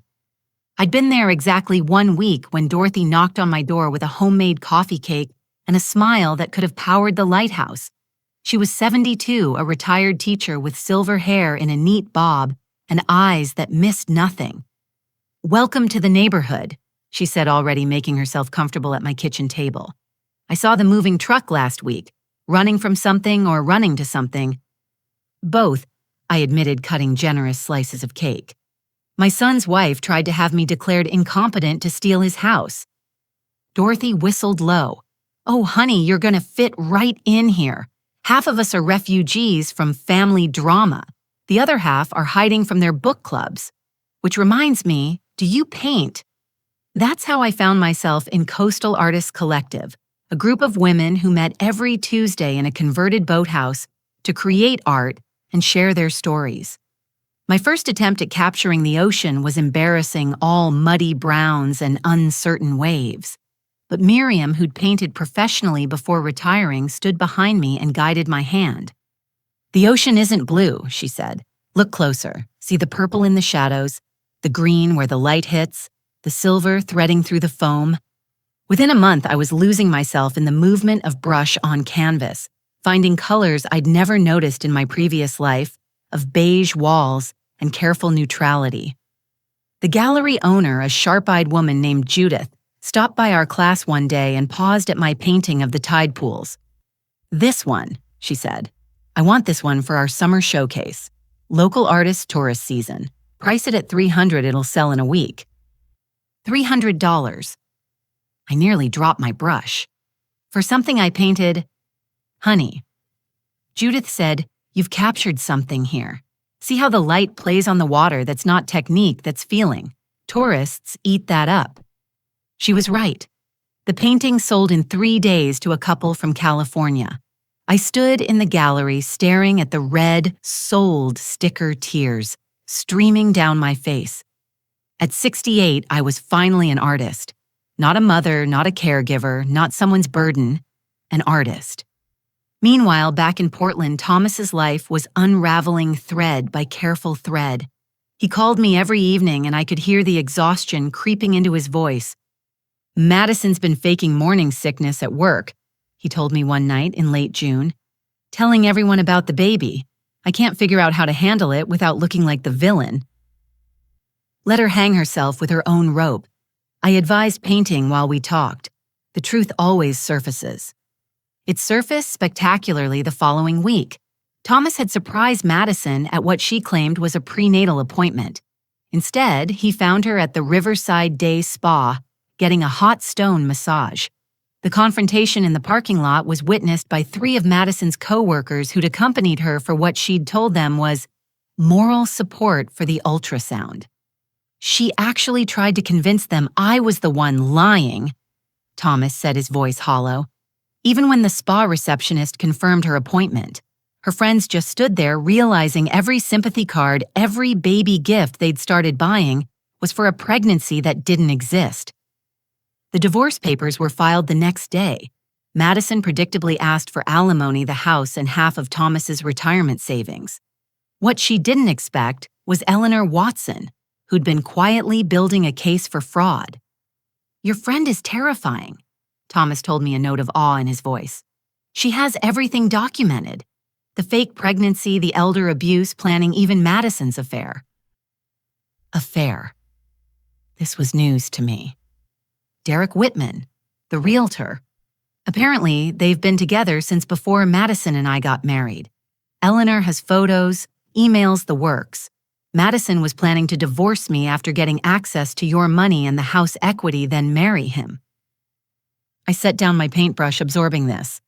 I'd been there exactly 1 week when Dorothy knocked on my door with a homemade coffee cake and a smile that could have powered the lighthouse. She was 72, a retired teacher with silver hair in a neat bob, and eyes that missed nothing. "Welcome to the neighborhood," she said, already making herself comfortable at my kitchen table. "I saw the moving truck last week, running from something or running to something." "Both," I admitted, cutting generous slices of cake. "My son's wife tried to have me declared incompetent to steal his house." Dorothy whistled low. "Oh, honey, you're gonna fit right in here. Half of us are refugees from family drama. The other half are hiding from their book clubs. Which reminds me, do you paint?" That's how I found myself in Coastal Artists Collective, a group of women who met every Tuesday in a converted boathouse to create art and share their stories. My first attempt at capturing the ocean was embarrassing, all muddy browns and uncertain waves. But Miriam, who'd painted professionally before retiring, stood behind me and guided my hand. "The ocean isn't blue," she said. "Look closer. See the purple in the shadows, the green where the light hits, the silver threading through the foam." Within a month, I was losing myself in the movement of brush on canvas, finding colors I'd never noticed in my previous life, of beige walls and careful neutrality. The gallery owner, a sharp-eyed woman named Judith, stopped by our class one day and paused at my painting of the tide pools. "This one," she said. "I want this one for our summer showcase. Local artist tourist season. Price it at $300, it'll sell in a week." $300. I nearly dropped my brush. For something I painted, "Honey," Judith said, "you've captured something here. See how the light plays on the water? That's not technique, that's feeling. Tourists eat that up." She was right. The painting sold in 3 days to a couple from California. I stood in the gallery staring at the red, sold sticker tears streaming down my face. At 68, I was finally an artist. Not a mother, not a caregiver, not someone's burden, an artist. Meanwhile, back in Portland, Thomas's life was unraveling thread by careful thread. He called me every evening and I could hear the exhaustion creeping into his voice. "Madison's been faking morning sickness at work," he told me one night in late June. "Telling everyone about the baby. I can't figure out how to handle it without looking like the villain." Let her hang herself with her own rope. I advised painting while we talked. The truth always surfaces. It surfaced spectacularly the following week. Thomas had surprised Madison at what she claimed was a prenatal appointment. Instead, he found her at the Riverside Day Spa, getting a hot stone massage. The confrontation in the parking lot was witnessed by 3 of Madison's co-workers who'd accompanied her for what she'd told them was moral support for the ultrasound. She actually tried to convince them I was the one lying, Thomas said, his voice hollow. Even when the spa receptionist confirmed her appointment, her friends just stood there realizing every sympathy card, every baby gift they'd started buying was for a pregnancy that didn't exist. The divorce papers were filed the next day. Madison predictably asked for alimony, the house, and half of Thomas's retirement savings. What she didn't expect was Eleanor Watson, who'd been quietly building a case for fraud. "Your friend is terrifying," Thomas told me, a note of awe in his voice. "She has everything documented. The fake pregnancy, the elder abuse, planning even Madison's affair." Affair. This was news to me. Derek Whitman, the realtor. Apparently, they've been together since before Madison and I got married. Eleanor has photos, emails, the works. Madison was planning to divorce me after getting access to your money and the house equity, then marry him. I set down my paintbrush, absorbing this.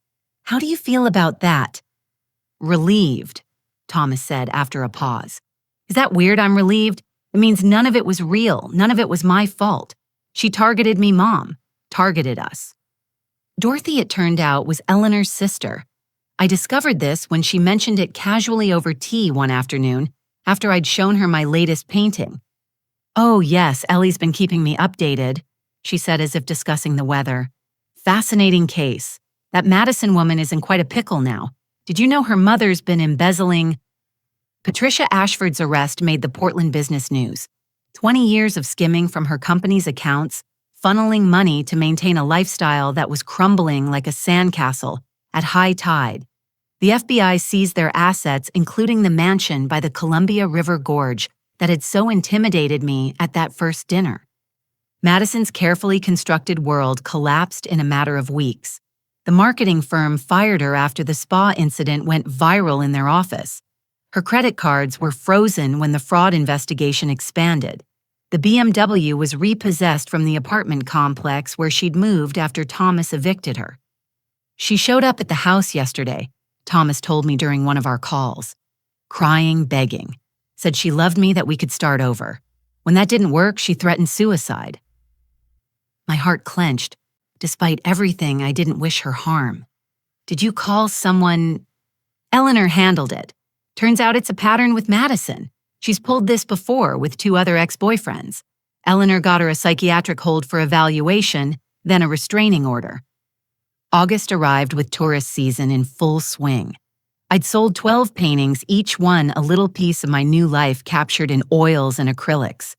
"How do you feel about that?" "Relieved," Thomas said after a pause. "Is that weird I'm relieved? It means none of it was real, none of it was my fault. She targeted me, Mom. Targeted us." Dorothy, it turned out, was Eleanor's sister. I discovered this when she mentioned it casually over tea one afternoon after I'd shown her my latest painting. "Oh yes, Ellie's been keeping me updated," she said as if discussing the weather. "Fascinating case. That Madison woman is in quite a pickle now. Did you know her mother's been embezzling?" Patricia Ashford's arrest made the Portland business news. 20 years of skimming from her company's accounts, funneling money to maintain a lifestyle that was crumbling like a sandcastle at high tide. The FBI seized their assets, including the mansion by the Columbia River Gorge, that had so intimidated me at that first dinner. Madison's carefully constructed world collapsed in a matter of weeks. The marketing firm fired her after the spa incident went viral in their office. Her credit cards were frozen when the fraud investigation expanded. The BMW was repossessed from the apartment complex where she'd moved after Thomas evicted her. She showed up at the house yesterday, Thomas told me during one of our calls. Crying, begging. Said she loved me, that we could start over. When that didn't work, she threatened suicide. My heart clenched. Despite everything, I didn't wish her harm. Did you call someone? Eleanor handled it. Turns out it's a pattern with Madison. She's pulled this before with 2 other ex-boyfriends. Eleanor got her a psychiatric hold for evaluation, then a restraining order. August arrived with tourist season in full swing. I'd sold 12 paintings, each one a little piece of my new life captured in oils and acrylics.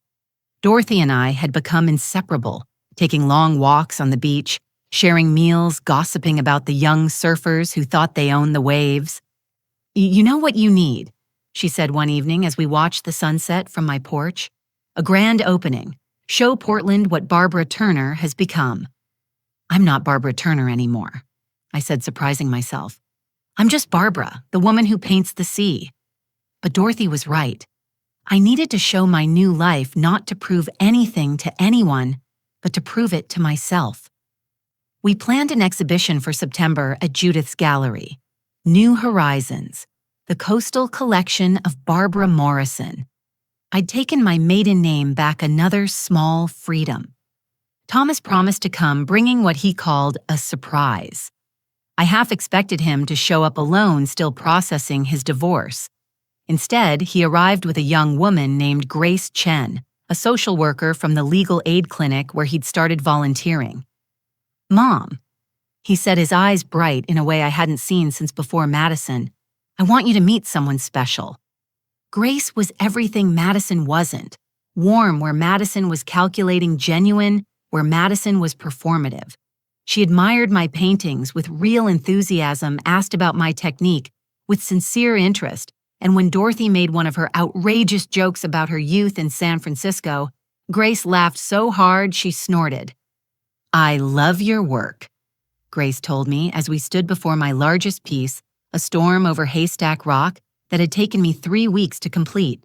Dorothy and I had become inseparable, taking long walks on the beach, sharing meals, gossiping about the young surfers who thought they owned the waves. You know what you need, she said one evening as we watched the sunset from my porch. A grand opening. Show Portland what Barbara Turner has become. I'm not Barbara Turner anymore, I said, surprising myself. I'm just Barbara, the woman who paints the sea. But Dorothy was right. I needed to show my new life not to prove anything to anyone, but to prove it to myself. We planned an exhibition for September at Judith's Gallery. New Horizons, the coastal collection of Barbara Morrison. I'd taken my maiden name back another small freedom. Thomas promised to come bringing what he called a surprise. I half expected him to show up alone, still processing his divorce. Instead, he arrived with a young woman named Grace Chen, a social worker from the legal aid clinic where he'd started volunteering. Mom, he said, his eyes bright in a way I hadn't seen since before Madison, I want you to meet someone special. Grace was everything Madison wasn't. Warm where Madison was calculating, genuine where Madison was performative. She admired my paintings with real enthusiasm, asked about my technique with sincere interest, and when Dorothy made one of her outrageous jokes about her youth in San Francisco, Grace laughed so hard she snorted. I love your work, Grace told me as we stood before my largest piece, a storm over Haystack Rock that had taken me 3 weeks to complete.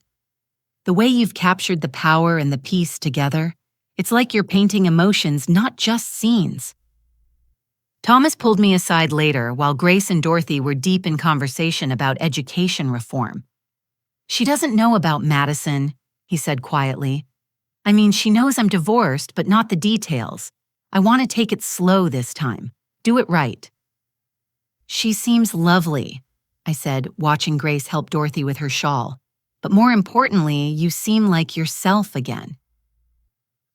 The way you've captured the power and the piece together, it's like you're painting emotions, not just scenes. Thomas pulled me aside later while Grace and Dorothy were deep in conversation about education reform. She doesn't know about Madison, he said quietly. I mean, she knows I'm divorced, but not the details. I want to take it slow this time. Do it right. She seems lovely, I said, watching Grace help Dorothy with her shawl. But more importantly, you seem like yourself again.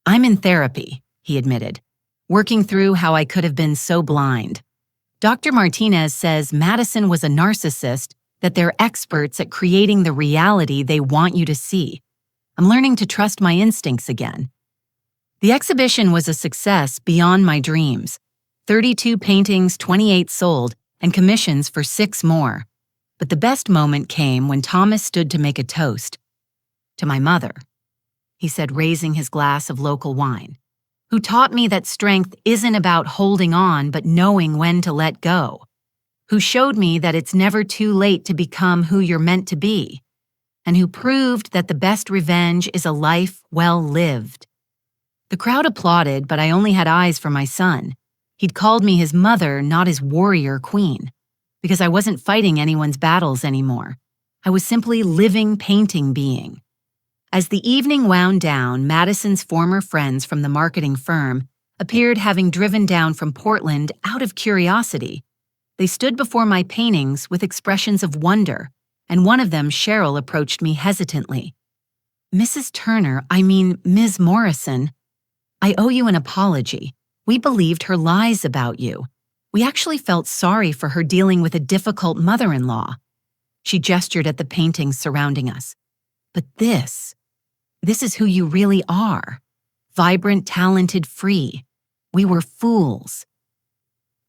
I'm in therapy, he admitted, working through how I could have been so blind. Dr. Martinez says Madison was a narcissist, that they're experts at creating the reality they want you to see. I'm learning to trust my instincts again. The exhibition was a success beyond my dreams. 32 paintings, 28 sold, and commissions for 6 more. But the best moment came when Thomas stood to make a toast. To my mother, he said, raising his glass of local wine, who taught me that strength isn't about holding on but knowing when to let go, who showed me that it's never too late to become who you're meant to be, and who proved that the best revenge is a life well lived. The crowd applauded, but I only had eyes for my son. He'd called me his mother, not his warrior queen, because I wasn't fighting anyone's battles anymore. I was simply living painting being. As the evening wound down, Madison's former friends from the marketing firm appeared, having driven down from Portland out of curiosity. They stood before my paintings with expressions of wonder, and one of them, Cheryl, approached me hesitantly. Mrs. Turner, I mean Ms. Morrison, I owe you an apology. We believed her lies about you. We actually felt sorry for her dealing with a difficult mother-in-law. She gestured at the paintings surrounding us. But this is who you really are. Vibrant, talented, free. We were fools.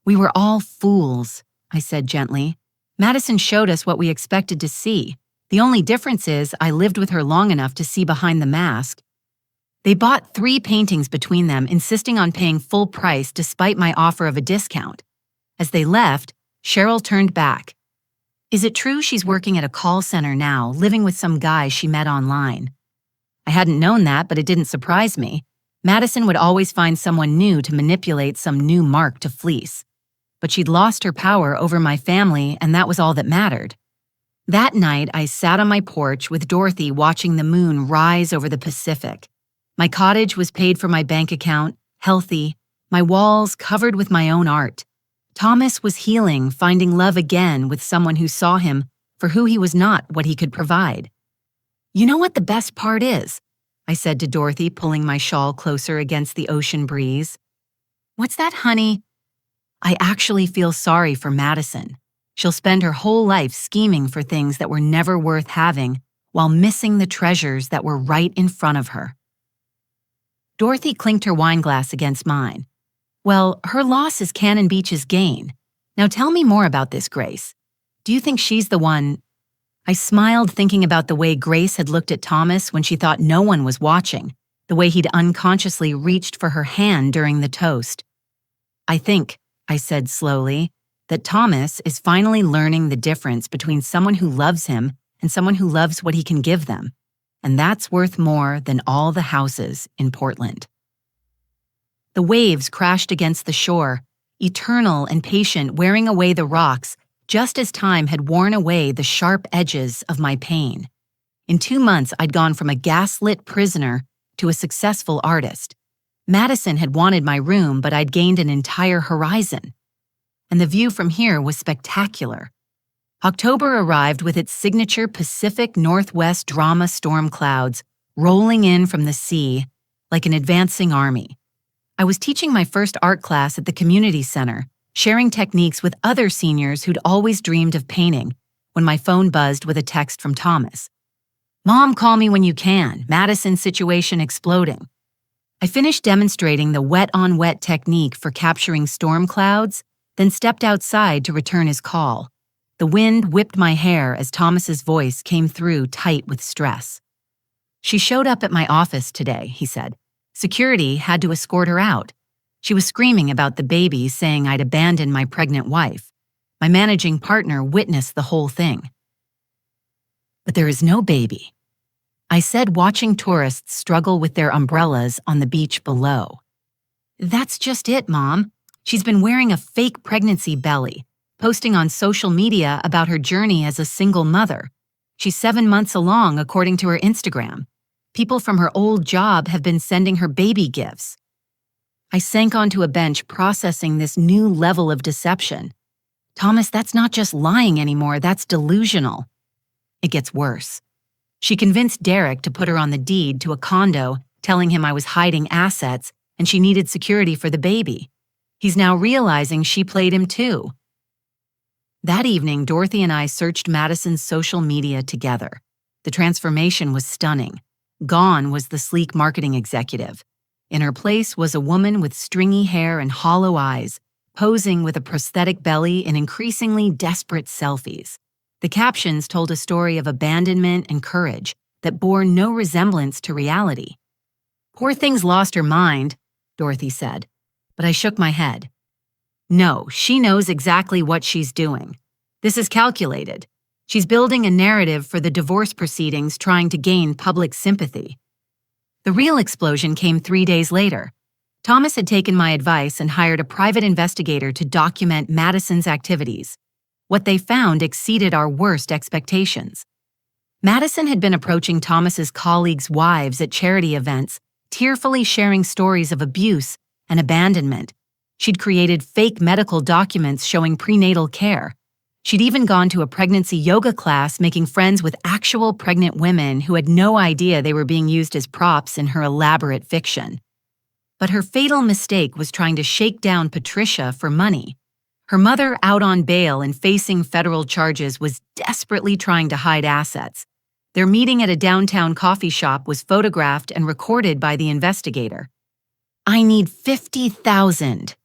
We were all fools, I said gently. Madison showed us what we expected to see. The only difference is I lived with her long enough to see behind the mask. They bought 3 paintings between them, insisting on paying full price despite my offer of a discount. As they left, Cheryl turned back. Is it true she's working at a call center now, living with some guy she met online? I hadn't known that, but it didn't surprise me. Madison would always find someone new to manipulate some new mark to fleece. But she'd lost her power over my family, and that was all that mattered. That night, I sat on my porch with Dorothy watching the moon rise over the Pacific. My cottage was paid for my bank account, healthy, my walls covered with my own art. Thomas was healing, finding love again with someone who saw him for who he was not what he could provide. You know what the best part is? I said to Dorothy, pulling my shawl closer against the ocean breeze. What's that, honey? I actually feel sorry for Madison. She'll spend her whole life scheming for things that were never worth having while missing the treasures that were right in front of her. Dorothy clinked her wine glass against mine. Well, her loss is Cannon Beach's gain. Now tell me more about this, Grace. Do you think she's the one? I smiled, thinking about the way Grace had looked at Thomas when she thought no one was watching, the way he'd unconsciously reached for her hand during the toast. I think, I said slowly, that Thomas is finally learning the difference between someone who loves him and someone who loves what he can give them. And that's worth more than all the houses in Portland. The waves crashed against the shore, eternal and patient, wearing away the rocks, just as time had worn away the sharp edges of my pain. In 2 months, I'd gone from a gaslit prisoner to a successful artist. Madison had wanted my room, but I'd gained an entire horizon. And the view from here was spectacular. October arrived with its signature Pacific Northwest drama storm clouds rolling in from the sea like an advancing army. I was teaching my first art class at the community center, sharing techniques with other seniors who'd always dreamed of painting, when my phone buzzed with a text from Thomas. Mom, call me when you can. Madison's situation exploding. I finished demonstrating the wet-on-wet technique for capturing storm clouds, then stepped outside to return his call. The wind whipped my hair as Thomas's voice came through tight with stress. She showed up at my office today, he said. Security had to escort her out. She was screaming about the baby, saying I'd abandoned my pregnant wife. My managing partner witnessed the whole thing. But there is no baby, I said, watching tourists struggle with their umbrellas on the beach below. That's just it, Mom. She's been wearing a fake pregnancy belly, posting on social media about her journey as a single mother. She's 7 months along, according to her Instagram. People from her old job have been sending her baby gifts. I sank onto a bench, processing this new level of deception. Thomas, that's not just lying anymore, that's delusional. It gets worse. She convinced Derek to put her on the deed to a condo, telling him I was hiding assets and she needed security for the baby. He's now realizing she played him too. That evening, Dorothy and I searched Madison's social media together. The transformation was stunning. Gone was the sleek marketing executive. In her place was a woman with stringy hair and hollow eyes, posing with a prosthetic belly in increasingly desperate selfies. The captions told a story of abandonment and courage that bore no resemblance to reality. Poor thing's lost her mind, Dorothy said, but I shook my head. No, she knows exactly what she's doing. This is calculated. She's building a narrative for the divorce proceedings, trying to gain public sympathy. The real explosion came 3 days later. Thomas had taken my advice and hired a private investigator to document Madison's activities. What they found exceeded our worst expectations. Madison had been approaching Thomas's colleagues' wives at charity events, tearfully sharing stories of abuse and abandonment. She'd created fake medical documents showing prenatal care. She'd even gone to a pregnancy yoga class, making friends with actual pregnant women who had no idea they were being used as props in her elaborate fiction. But her fatal mistake was trying to shake down Patricia for money. Her mother, out on bail and facing federal charges, was desperately trying to hide assets. Their meeting at a downtown coffee shop was photographed and recorded by the investigator. I need $50,000.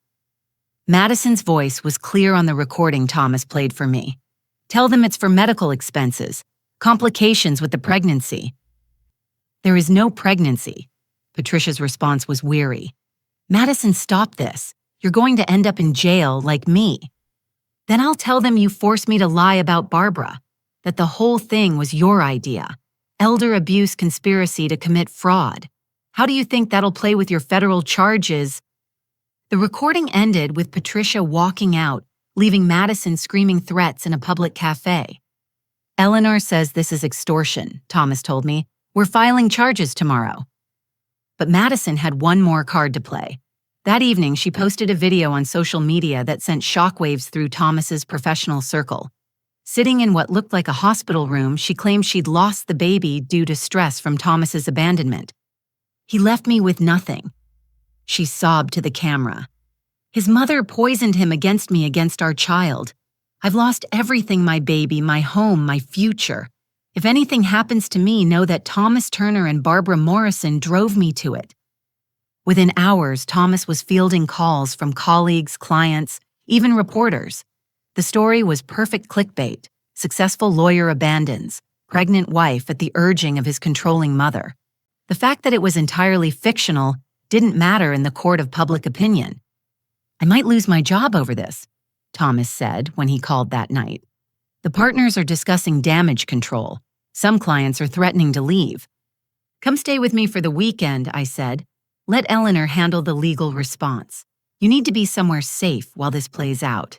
Madison's voice was clear on the recording Thomas played for me. Tell them it's for medical expenses. Complications with the pregnancy. There is no pregnancy. Patricia's response was weary. Madison, stop this. You're going to end up in jail like me. Then I'll tell them you forced me to lie about Barbara, that the whole thing was your idea. Elder abuse conspiracy to commit fraud. How do you think that'll play with your federal charges? The recording ended with Patricia walking out, leaving Madison screaming threats in a public cafe. Eleanor says this is extortion, Thomas told me. We're filing charges tomorrow. But Madison had one more card to play. That evening, she posted a video on social media that sent shockwaves through Thomas's professional circle. Sitting in what looked like a hospital room, she claimed she'd lost the baby due to stress from Thomas's abandonment. He left me with nothing. She sobbed to the camera. His mother poisoned him against me, against our child. I've lost everything, my baby, my home, my future. If anything happens to me, know that Thomas Turner and Barbara Morrison drove me to it. Within hours, Thomas was fielding calls from colleagues, clients, even reporters. The story was perfect clickbait. Successful lawyer abandons, pregnant wife at the urging of his controlling mother. The fact that it was entirely fictional didn't matter in the court of public opinion. I might lose my job over this, Thomas said when he called that night. The partners are discussing damage control. Some clients are threatening to leave. Come stay with me for the weekend, I said. Let Eleanor handle the legal response. You need to be somewhere safe while this plays out.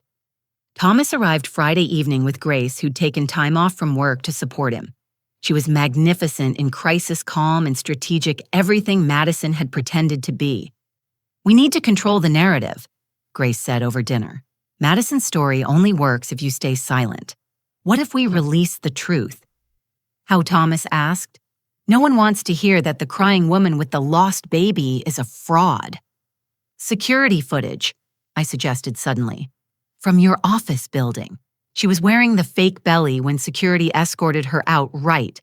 Thomas arrived Friday evening with Grace, who'd taken time off from work to support him. She was magnificent in crisis calm and strategic, everything Madison had pretended to be. We need to control the narrative, Grace said over dinner. Madison's story only works if you stay silent. What if we release the truth? How, Thomas asked. No one wants to hear that the crying woman with the lost baby is a fraud. Security footage, I suggested suddenly. From your office building. She was wearing the fake belly when security escorted her out, right?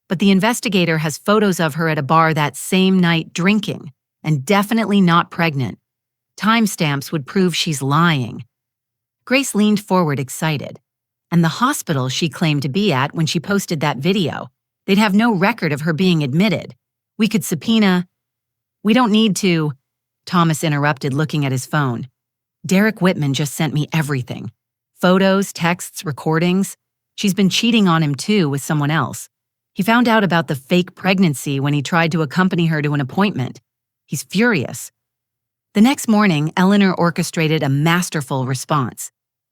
But the investigator has photos of her at a bar that same night drinking, and definitely not pregnant. Timestamps would prove she's lying. Grace leaned forward excited. And the hospital she claimed to be at when she posted that video. They'd have no record of her being admitted. We could subpoena. We don't need to, Thomas interrupted, looking at his phone. Derek Whitman just sent me everything. Photos, texts, recordings. She's been cheating on him too with someone else. He found out about the fake pregnancy when he tried to accompany her to an appointment. He's furious. The next morning, Eleanor orchestrated a masterful response.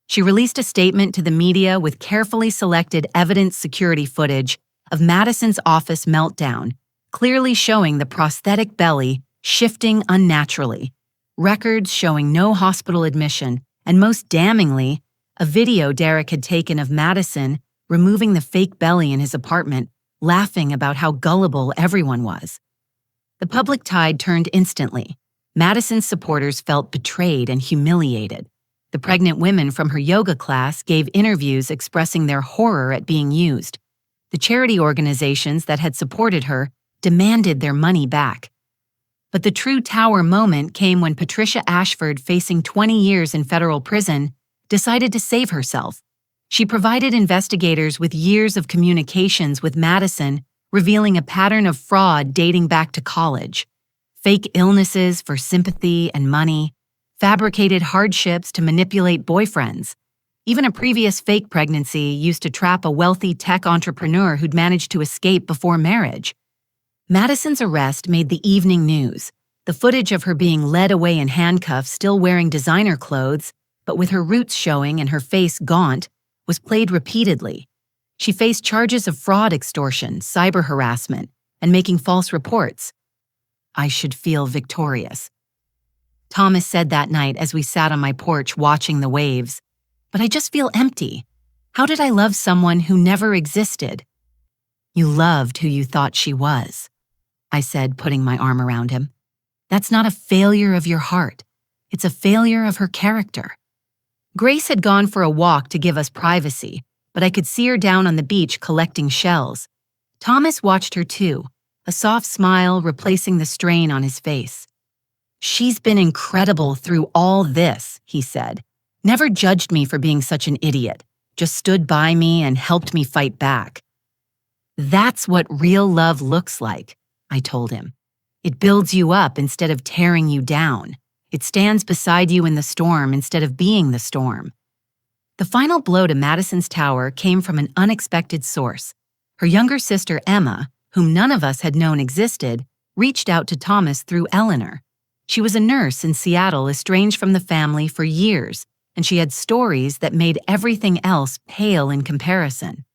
She released a statement to the media with carefully selected evidence security footage of Madison's office meltdown, clearly showing the prosthetic belly shifting unnaturally, records showing no hospital admission, and most damningly, a video Derek had taken of Madison removing the fake belly in his apartment, laughing about how gullible everyone was. The public tide turned instantly. Madison's supporters felt betrayed and humiliated. The pregnant women from her yoga class gave interviews expressing their horror at being used. The charity organizations that had supported her demanded their money back. But the true tower moment came when Patricia Ashford, facing 20 years in federal prison, decided to save herself. She provided investigators with years of communications with Madison, revealing a pattern of fraud dating back to college. Fake illnesses for sympathy and money, fabricated hardships to manipulate boyfriends. Even a previous fake pregnancy used to trap a wealthy tech entrepreneur who'd managed to escape before marriage. Madison's arrest made the evening news. The footage of her being led away in handcuffs, still wearing designer clothes, but with her roots showing and her face gaunt, was played repeatedly. She faced charges of fraud, extortion, cyber harassment, and making false reports. I should feel victorious. Thomas said that night as we sat on my porch watching the waves. But I just feel empty. How did I love someone who never existed? You loved who you thought she was, I said, putting my arm around him. That's not a failure of your heart. It's a failure of her character. Grace had gone for a walk to give us privacy, but I could see her down on the beach collecting shells. Thomas watched her too, a soft smile replacing the strain on his face. She's been incredible through all this, he said. Never judged me for being such an idiot, just stood by me and helped me fight back. That's what real love looks like, I told him. It builds you up instead of tearing you down. It stands beside you in the storm instead of being the storm. The final blow to Madison's tower came from an unexpected source. Her younger sister, Emma, whom none of us had known existed, reached out to Thomas through Eleanor. She was a nurse in Seattle, estranged from the family for years, and she had stories that made everything else pale in comparison.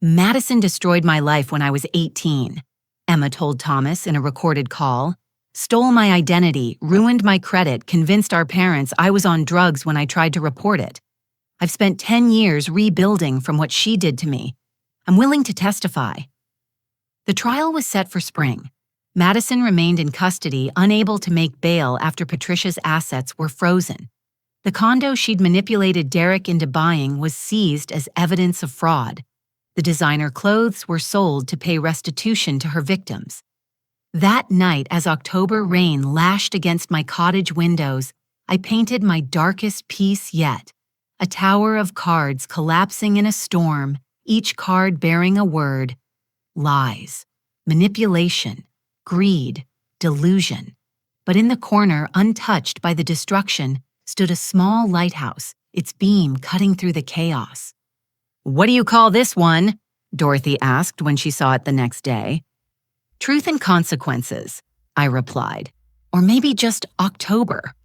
Madison destroyed my life when I was 18, Emma told Thomas in a recorded call. Stole my identity, ruined my credit, convinced our parents I was on drugs when I tried to report it. I've spent 10 years rebuilding from what she did to me. I'm willing to testify. The trial was set for spring. Madison remained in custody, unable to make bail after Patricia's assets were frozen. The condo she'd manipulated Derek into buying was seized as evidence of fraud. The designer clothes were sold to pay restitution to her victims. That night, as October rain lashed against my cottage windows, I painted my darkest piece yet. A tower of cards collapsing in a storm, each card bearing a word: lies, manipulation, greed, delusion. But in the corner, untouched by the destruction, stood a small lighthouse, its beam cutting through the chaos. "What do you call this one?" Dorothy asked when she saw it the next day. "Truth and Consequences," I replied. "Or maybe just October."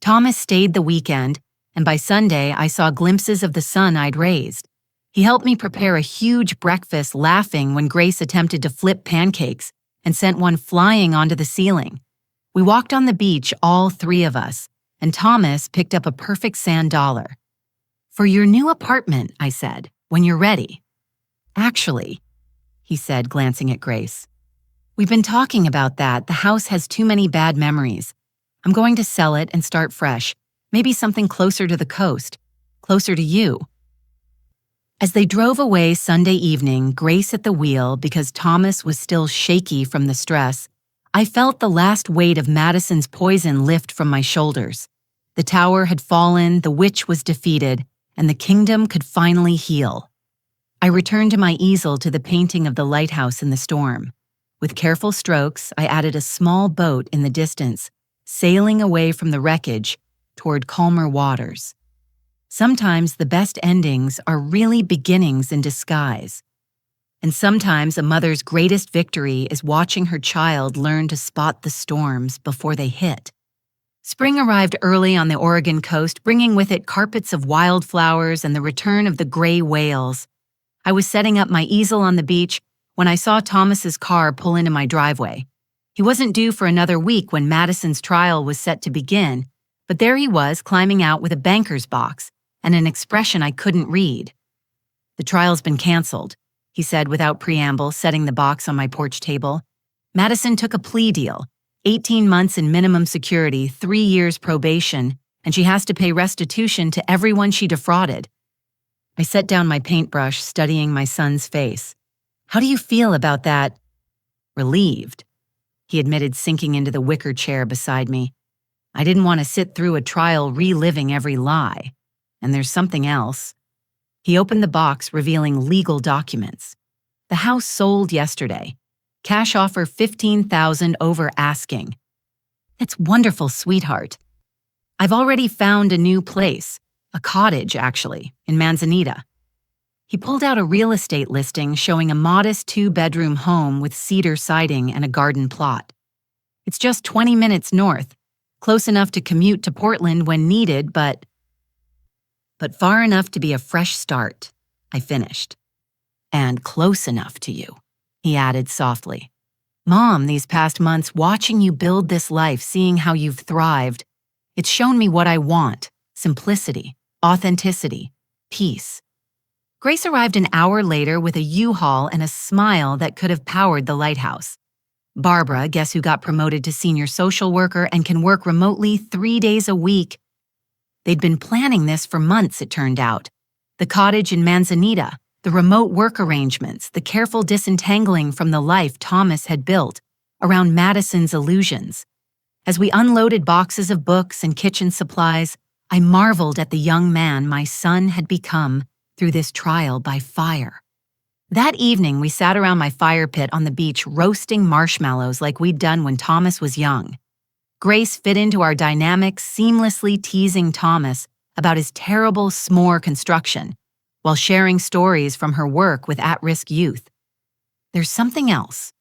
Thomas stayed the weekend, and by Sunday I saw glimpses of the son I'd raised. He helped me prepare a huge breakfast, laughing when Grace attempted to flip pancakes and sent one flying onto the ceiling. We walked on the beach, all three of us, and Thomas picked up a perfect sand dollar. "For your new apartment," I said, "when you're ready." "Actually," he said, glancing at Grace, "we've been talking about that. The house has too many bad memories. I'm going to sell it and start fresh. Maybe something closer to the coast, closer to you." As they drove away Sunday evening, Grace at the wheel because Thomas was still shaky from the stress, I felt the last weight of Madison's poison lift from my shoulders. The tower had fallen, the witch was defeated, and the kingdom could finally heal. I returned to my easel to the painting of the lighthouse in the storm. With careful strokes, I added a small boat in the distance, sailing away from the wreckage toward calmer waters. Sometimes the best endings are really beginnings in disguise. And sometimes a mother's greatest victory is watching her child learn to spot the storms before they hit. Spring arrived early on the Oregon coast, bringing with it carpets of wildflowers and the return of the gray whales. I was setting up my easel on the beach when I saw Thomas's car pull into my driveway. He wasn't due for another week when Madison's trial was set to begin, but there he was, climbing out with a banker's box and an expression I couldn't read. "The trial's been canceled," he said without preamble, setting the box on my porch table. "Madison took a plea deal, 18 months in minimum security, 3 years probation, and she has to pay restitution to everyone she defrauded." I set down my paintbrush, studying my son's face. "How do you feel about that?" "Relieved," he admitted, sinking into the wicker chair beside me. "I didn't want to sit through a trial reliving every lie. And there's something else." He opened the box, revealing legal documents. "The house sold yesterday. Cash offer $15,000 over asking." "That's wonderful, sweetheart. I've already found a new place, a cottage, actually, in Manzanita." He pulled out a real estate listing showing a modest 2-bedroom home with cedar siding and a garden plot. "It's just 20 minutes north, close enough to commute to Portland when needed, but far enough to be a fresh start," I finished. "And close enough to you," he added softly. "Mom, these past months, watching you build this life, seeing how you've thrived, it's shown me what I want: simplicity, authenticity, peace." Grace arrived an hour later with a U-Haul and a smile that could have powered the lighthouse. Barbara, guess who got promoted to senior social worker and can work remotely 3 days a week? They'd been planning this for months, it turned out. The cottage in Manzanita, the remote work arrangements, the careful disentangling from the life Thomas had built around Madison's illusions. As we unloaded boxes of books and kitchen supplies, I marveled at the young man my son had become through this trial by fire. That evening, we sat around my fire pit on the beach roasting marshmallows like we'd done when Thomas was young. Grace fit into our dynamic, seamlessly teasing Thomas about his terrible s'more construction, while sharing stories from her work with at-risk youth. "There's something else,"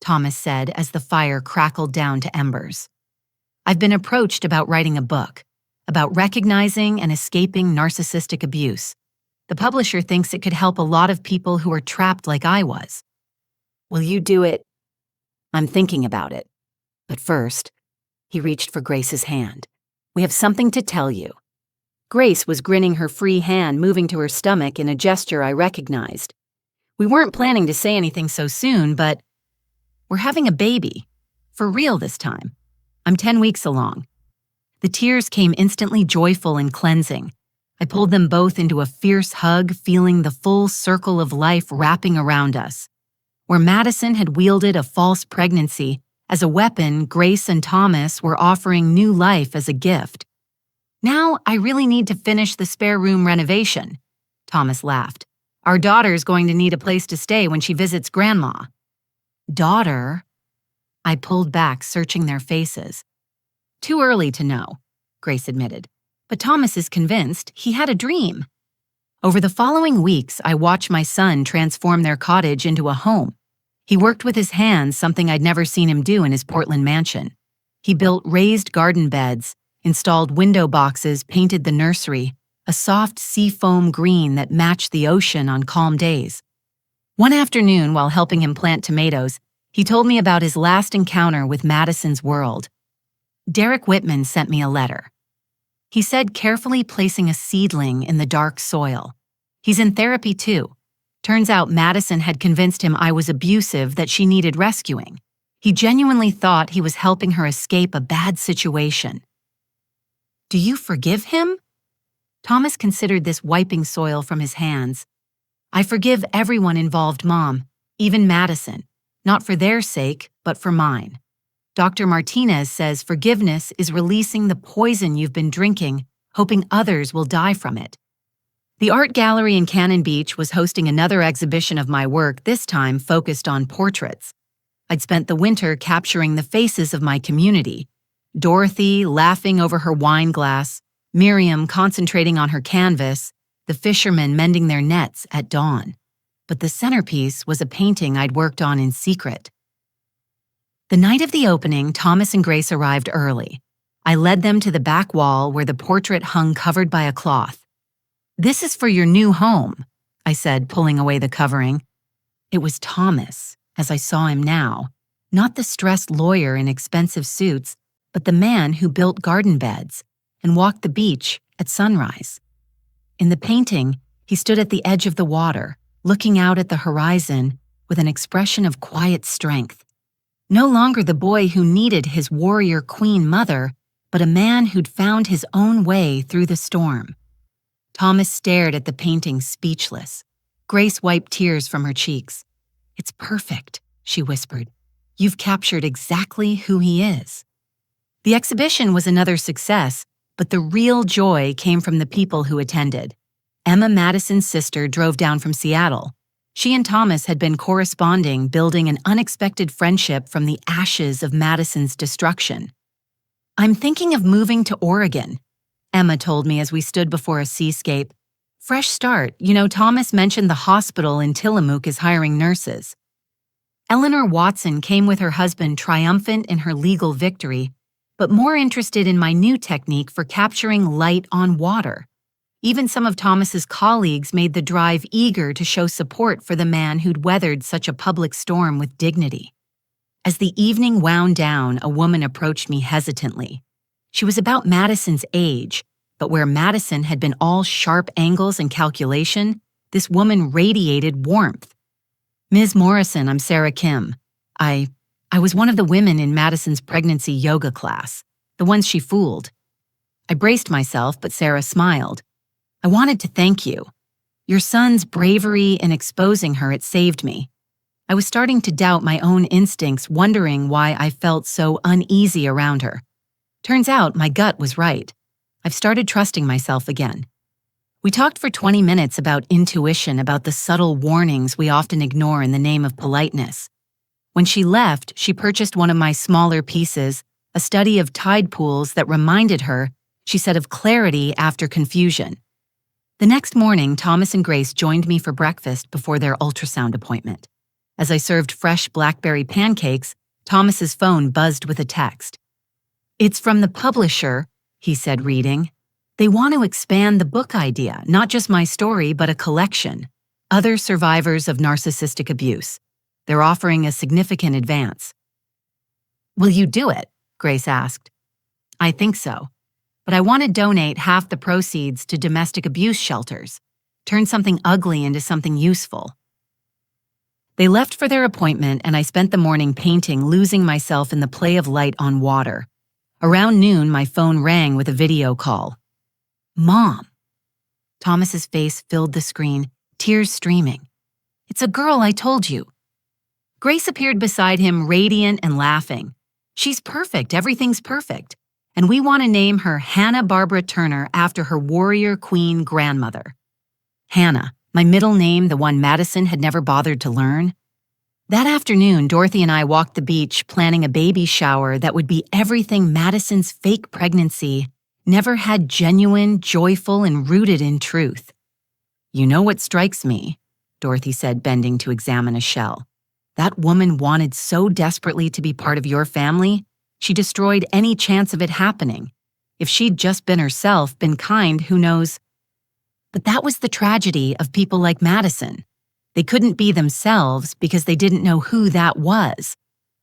Thomas said as the fire crackled down to embers. "I've been approached about writing a book, about recognizing and escaping narcissistic abuse. The publisher thinks it could help a lot of people who are trapped like I was. Will you do it?" "I'm thinking about it. But first," he reached for Grace's hand. "We have something to tell you." Grace was grinning her free hand, moving to her stomach in a gesture I recognized. "We weren't planning to say anything so soon, but we're having a baby. For real this time. I'm 10 weeks along." The tears came instantly joyful and cleansing. I pulled them both into a fierce hug, feeling the full circle of life wrapping around us. Where Madison had wielded a false pregnancy as a weapon, Grace and Thomas were offering new life as a gift. "Now I really need to finish the spare room renovation," Thomas laughed. "Our daughter's going to need a place to stay when she visits Grandma." "Daughter?" I pulled back, searching their faces. "Too early to know," Grace admitted. "But Thomas is convinced he had a dream." Over the following weeks, I watched my son transform their cottage into a home. He worked with his hands, something I'd never seen him do in his Portland mansion. He built raised garden beds, installed window boxes, painted the nursery, a soft seafoam green that matched the ocean on calm days. One afternoon, while helping him plant tomatoes, he told me about his last encounter with Madison's world. "Derek Whitman sent me a letter," he said, carefully placing a seedling in the dark soil. "He's in therapy too. Turns out Madison had convinced him I was abusive, that she needed rescuing. He genuinely thought he was helping her escape a bad situation." "Do you forgive him?" Thomas considered this wiping soil from his hands. "I forgive everyone involved, Mom, even Madison. Not for their sake, but for mine. Dr. Martinez says forgiveness is releasing the poison you've been drinking, hoping others will die from it." The art gallery in Cannon Beach was hosting another exhibition of my work, this time focused on portraits. I'd spent the winter capturing the faces of my community. Dorothy laughing over her wine glass, Miriam concentrating on her canvas, the fishermen mending their nets at dawn. But the centerpiece was a painting I'd worked on in secret. The night of the opening, Thomas and Grace arrived early. I led them to the back wall where the portrait hung covered by a cloth. "This is for your new home," I said, pulling away the covering. It was Thomas, as I saw him now, not the stressed lawyer in expensive suits, but the man who built garden beds and walked the beach at sunrise. In the painting, he stood at the edge of the water, looking out at the horizon with an expression of quiet strength. No longer the boy who needed his warrior queen mother, but a man who'd found his own way through the storm. Thomas stared at the painting, speechless. Grace wiped tears from her cheeks. "It's perfect," she whispered. "You've captured exactly who he is." The exhibition was another success, but the real joy came from the people who attended. Emma, Madison's sister, drove down from Seattle. She and Thomas had been corresponding, building an unexpected friendship from the ashes of Madison's destruction. "I'm thinking of moving to Oregon," Emma told me as we stood before a seascape. "Fresh start. You know, Thomas mentioned the hospital in Tillamook is hiring nurses." Eleanor Watson came with her husband, triumphant in her legal victory, but more interested in my new technique for capturing light on water. Even some of Thomas's colleagues made the drive, eager to show support for the man who'd weathered such a public storm with dignity. As the evening wound down, a woman approached me hesitantly. She was about Madison's age, but where Madison had been all sharp angles and calculation, this woman radiated warmth. "Ms. Morrison, I'm Sarah Kim. I was one of the women in Madison's pregnancy yoga class, the ones she fooled." I braced myself, but Sarah smiled. "I wanted to thank you. Your son's bravery in exposing her, it saved me." I was starting to doubt my own instincts, wondering why I felt so uneasy around her. Turns out my gut was right. I've started trusting myself again. We talked for 20 minutes about intuition, about the subtle warnings we often ignore in the name of politeness. When she left, she purchased one of my smaller pieces, a study of tide pools that reminded her, she said, of clarity after confusion. The next morning, Thomas and Grace joined me for breakfast before their ultrasound appointment. As I served fresh blackberry pancakes, Thomas's phone buzzed with a text. "It's from the publisher," he said, reading. "They want to expand the book idea, not just my story, but a collection. Other survivors of narcissistic abuse. They're offering a significant advance." "Will you do it?" Grace asked. "I think so. But I want to donate half the proceeds to domestic abuse shelters. Turn something ugly into something useful." They left for their appointment, and I spent the morning painting, losing myself in the play of light on water. Around noon, my phone rang with a video call. "Mom." Thomas's face filled the screen, tears streaming. "It's a girl I told you." Grace appeared beside him, radiant and laughing. "She's perfect, everything's perfect. And we want to name her Hannah Barbara Turner after her warrior queen grandmother." Hannah, my middle name, the one Madison had never bothered to learn. That afternoon, Dorothy and I walked the beach, planning a baby shower that would be everything Madison's fake pregnancy never had: genuine, joyful, and rooted in truth. "You know what strikes me?" Dorothy said, bending to examine a shell. "That woman wanted so desperately to be part of your family, she destroyed any chance of it happening. If she'd just been herself, been kind, who knows?" But that was the tragedy of people like Madison. They couldn't be themselves because they didn't know who that was.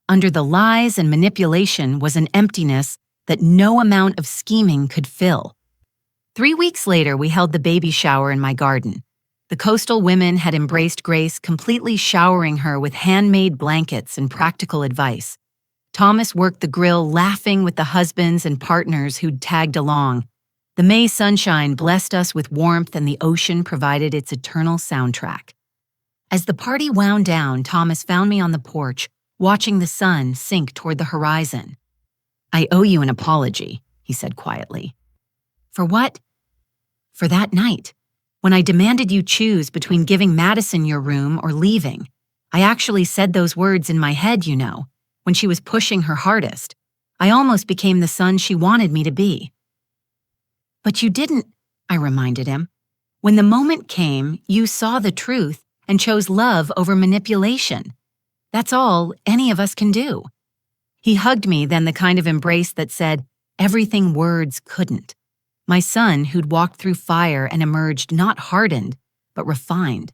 Under the lies and manipulation was an emptiness that no amount of scheming could fill. 3 weeks later, we held the baby shower in my garden. The coastal women had embraced Grace, completely showering her with handmade blankets and practical advice. Thomas worked the grill, laughing with the husbands and partners who'd tagged along. The May sunshine blessed us with warmth, and the ocean provided its eternal soundtrack. As the party wound down, Thomas found me on the porch, watching the sun sink toward the horizon. "I owe you an apology," he said quietly. "For what?" "For that night, when I demanded you choose between giving Madison your room or leaving. I actually said those words in my head, you know, when she was pushing her hardest. I almost became the son she wanted me to be." "But you didn't," I reminded him. "When the moment came, you saw the truth and chose love over manipulation. That's all any of us can do." He hugged me, then the kind of embrace that said everything words couldn't. My son, who'd walked through fire and emerged not hardened, but refined.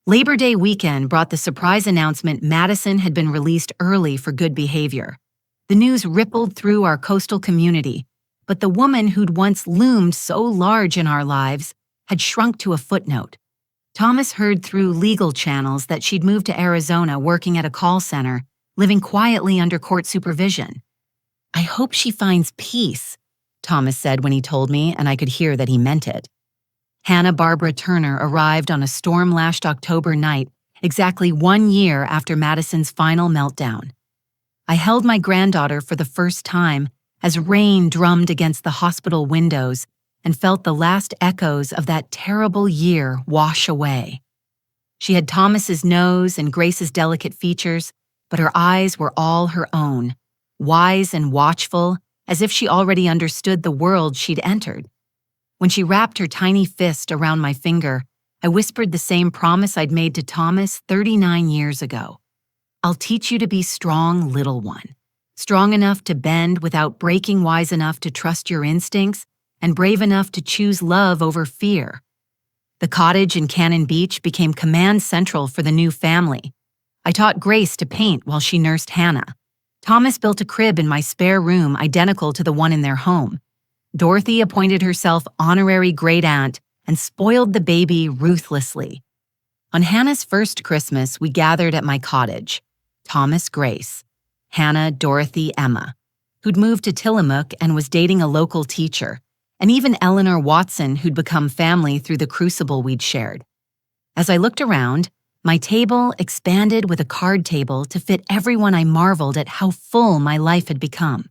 Labor Day weekend brought the surprise announcement Madison had been released early for good behavior. The news rippled through our coastal community, but the woman who'd once loomed so large in our lives had shrunk to a footnote. Thomas heard through legal channels that she'd moved to Arizona, working at a call center, living quietly under court supervision. "I hope she finds peace," Thomas said when he told me, and I could hear that he meant it. Hannah Barbara Turner arrived on a storm-lashed October night, exactly 1 year after Madison's final meltdown. I held my granddaughter for the first time as rain drummed against the hospital windows and felt the last echoes of that terrible year wash away. She had Thomas's nose and Grace's delicate features, but her eyes were all her own, wise and watchful, as if she already understood the world she'd entered. When she wrapped her tiny fist around my finger, I whispered the same promise I'd made to Thomas 39 years ago. "I'll teach you to be strong, little one. Strong enough to bend without breaking, wise enough to trust your instincts, and brave enough to choose love over fear." The cottage in Cannon Beach became command central for the new family. I taught Grace to paint while she nursed Hannah. Thomas built a crib in my spare room identical to the one in their home. Dorothy appointed herself honorary great aunt and spoiled the baby ruthlessly. On Hannah's first Christmas, we gathered at my cottage. Thomas, Grace, Hannah, Dorothy, Emma, who'd moved to Tillamook and was dating a local teacher, and even Eleanor Watson, who'd become family through the crucible we'd shared. As I looked around, my table expanded with a card table to fit everyone. I marveled at how full my life had become.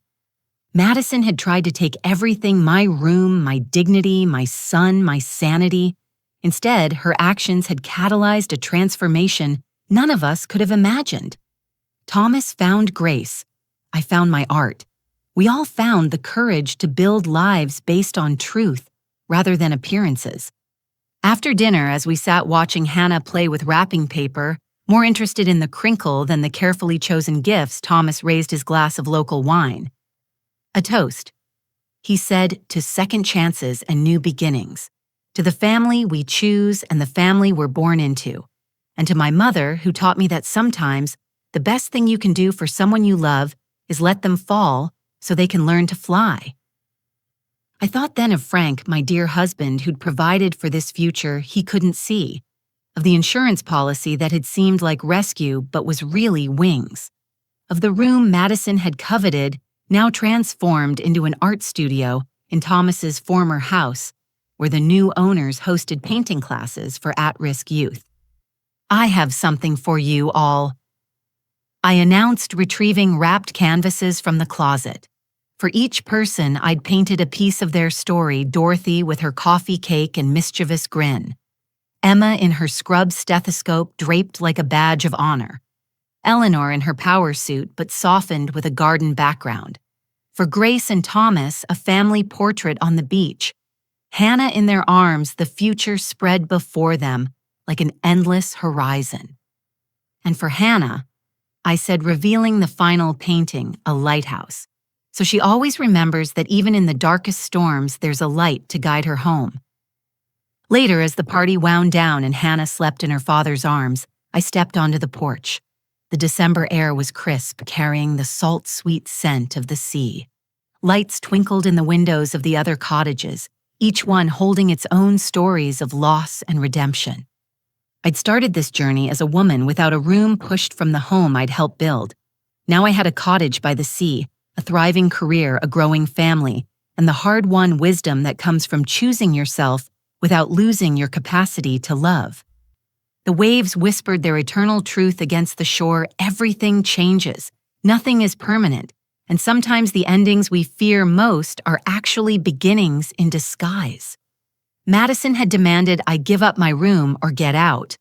Madison had tried to take everything, my room, my dignity, my son, my sanity. Instead, her actions had catalyzed a transformation none of us could have imagined. Thomas found grace. I found my art. We all found the courage to build lives based on truth rather than appearances. After dinner, as we sat watching Hannah play with wrapping paper, more interested in the crinkle than the carefully chosen gifts, Thomas raised his glass of local wine. A toast. He said, to second chances and new beginnings, to the family we choose and the family we're born into, and to my mother, who taught me that sometimes the best thing you can do for someone you love is let them fall so they can learn to fly. I thought then of Frank, my dear husband, who'd provided for this future he couldn't see, of the insurance policy that had seemed like rescue but was really wings, of the room Madison had coveted, now transformed into an art studio in Thomas's former house, where the new owners hosted painting classes for at-risk youth. I have something for you all, I announced, retrieving wrapped canvases from the closet. For each person, I'd painted a piece of their story: Dorothy with her coffee cake and mischievous grin, Emma in her scrub stethoscope draped like a badge of honor, Eleanor in her power suit but softened with a garden background, for Grace and Thomas, a family portrait on the beach, Hannah in their arms, the future spread before them like an endless horizon. And for Hannah, I said, revealing the final painting, a lighthouse, so she always remembers that even in the darkest storms, there's a light to guide her home. Later, as the party wound down and Hannah slept in her father's arms, I stepped onto the porch. The December air was crisp, carrying the salt-sweet scent of the sea. Lights twinkled in the windows of the other cottages, each one holding its own stories of loss and redemption. I'd started this journey as a woman without a room pushed from the home I'd helped build. Now I had a cottage by the sea, a thriving career, a growing family, and the hard-won wisdom that comes from choosing yourself without losing your capacity to love. The waves whispered their eternal truth against the shore. Everything changes. Nothing is permanent. And sometimes the endings we fear most are actually beginnings in disguise. Madison had demanded I give up my room or get out.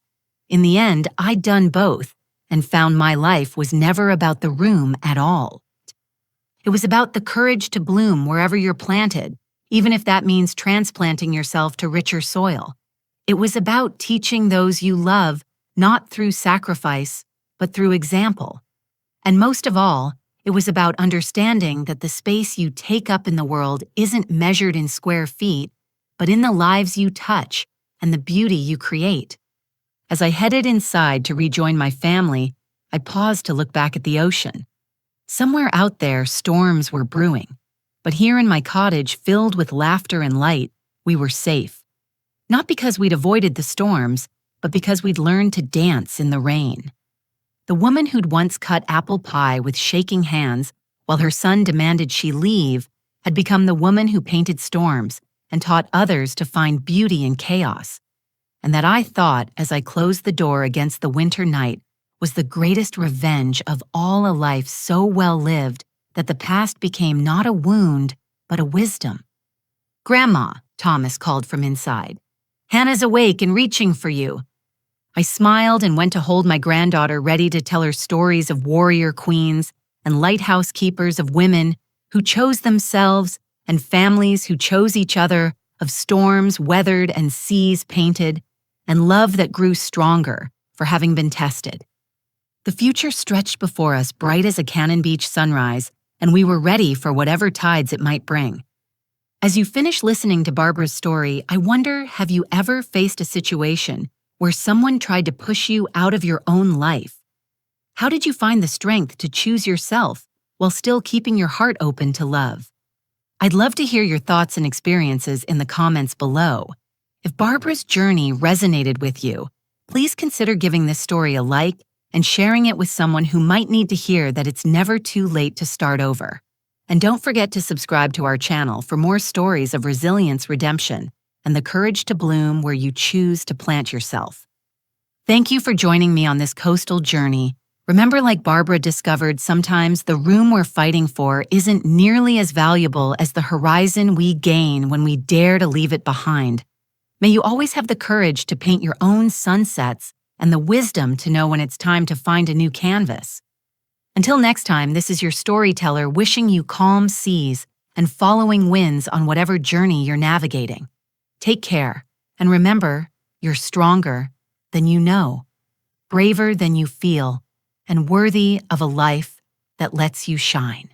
In the end, I'd done both and found my life was never about the room at all. It was about the courage to bloom wherever you're planted, even if that means transplanting yourself to richer soil. It was about teaching those you love, not through sacrifice, but through example. And most of all, it was about understanding that the space you take up in the world isn't measured in square feet, but in the lives you touch and the beauty you create. As I headed inside to rejoin my family, I paused to look back at the ocean. Somewhere out there, storms were brewing, but here in my cottage, filled with laughter and light, we were safe. Not because we'd avoided the storms, but because we'd learned to dance in the rain. The woman who'd once cut apple pie with shaking hands while her son demanded she leave had become the woman who painted storms and taught others to find beauty in chaos. And that, I thought, as I closed the door against the winter night, was the greatest revenge of all, a life so well lived that the past became not a wound, but a wisdom. "Grandma," Thomas called from inside. "Hannah's awake and reaching for you." I smiled and went to hold my granddaughter, ready to tell her stories of warrior queens and lighthouse keepers, of women who chose themselves and families who chose each other, of storms weathered and seas painted, and love that grew stronger for having been tested. The future stretched before us, bright as a Cannon Beach sunrise, and we were ready for whatever tides it might bring. As you finish listening to Barbara's story, I wonder, have you ever faced a situation where someone tried to push you out of your own life? How did you find the strength to choose yourself while still keeping your heart open to love? I'd love to hear your thoughts and experiences in the comments below. If Barbara's journey resonated with you, please consider giving this story a like and sharing it with someone who might need to hear that it's never too late to start over. And don't forget to subscribe to our channel for more stories of resilience, redemption, and the courage to bloom where you choose to plant yourself. Thank you for joining me on this coastal journey. Remember, like Barbara discovered, sometimes the room we're fighting for isn't nearly as valuable as the horizon we gain when we dare to leave it behind. May you always have the courage to paint your own sunsets and the wisdom to know when it's time to find a new canvas. Until next time, this is your storyteller wishing you calm seas and following winds on whatever journey you're navigating. Take care, and remember, you're stronger than you know, braver than you feel, and worthy of a life that lets you shine.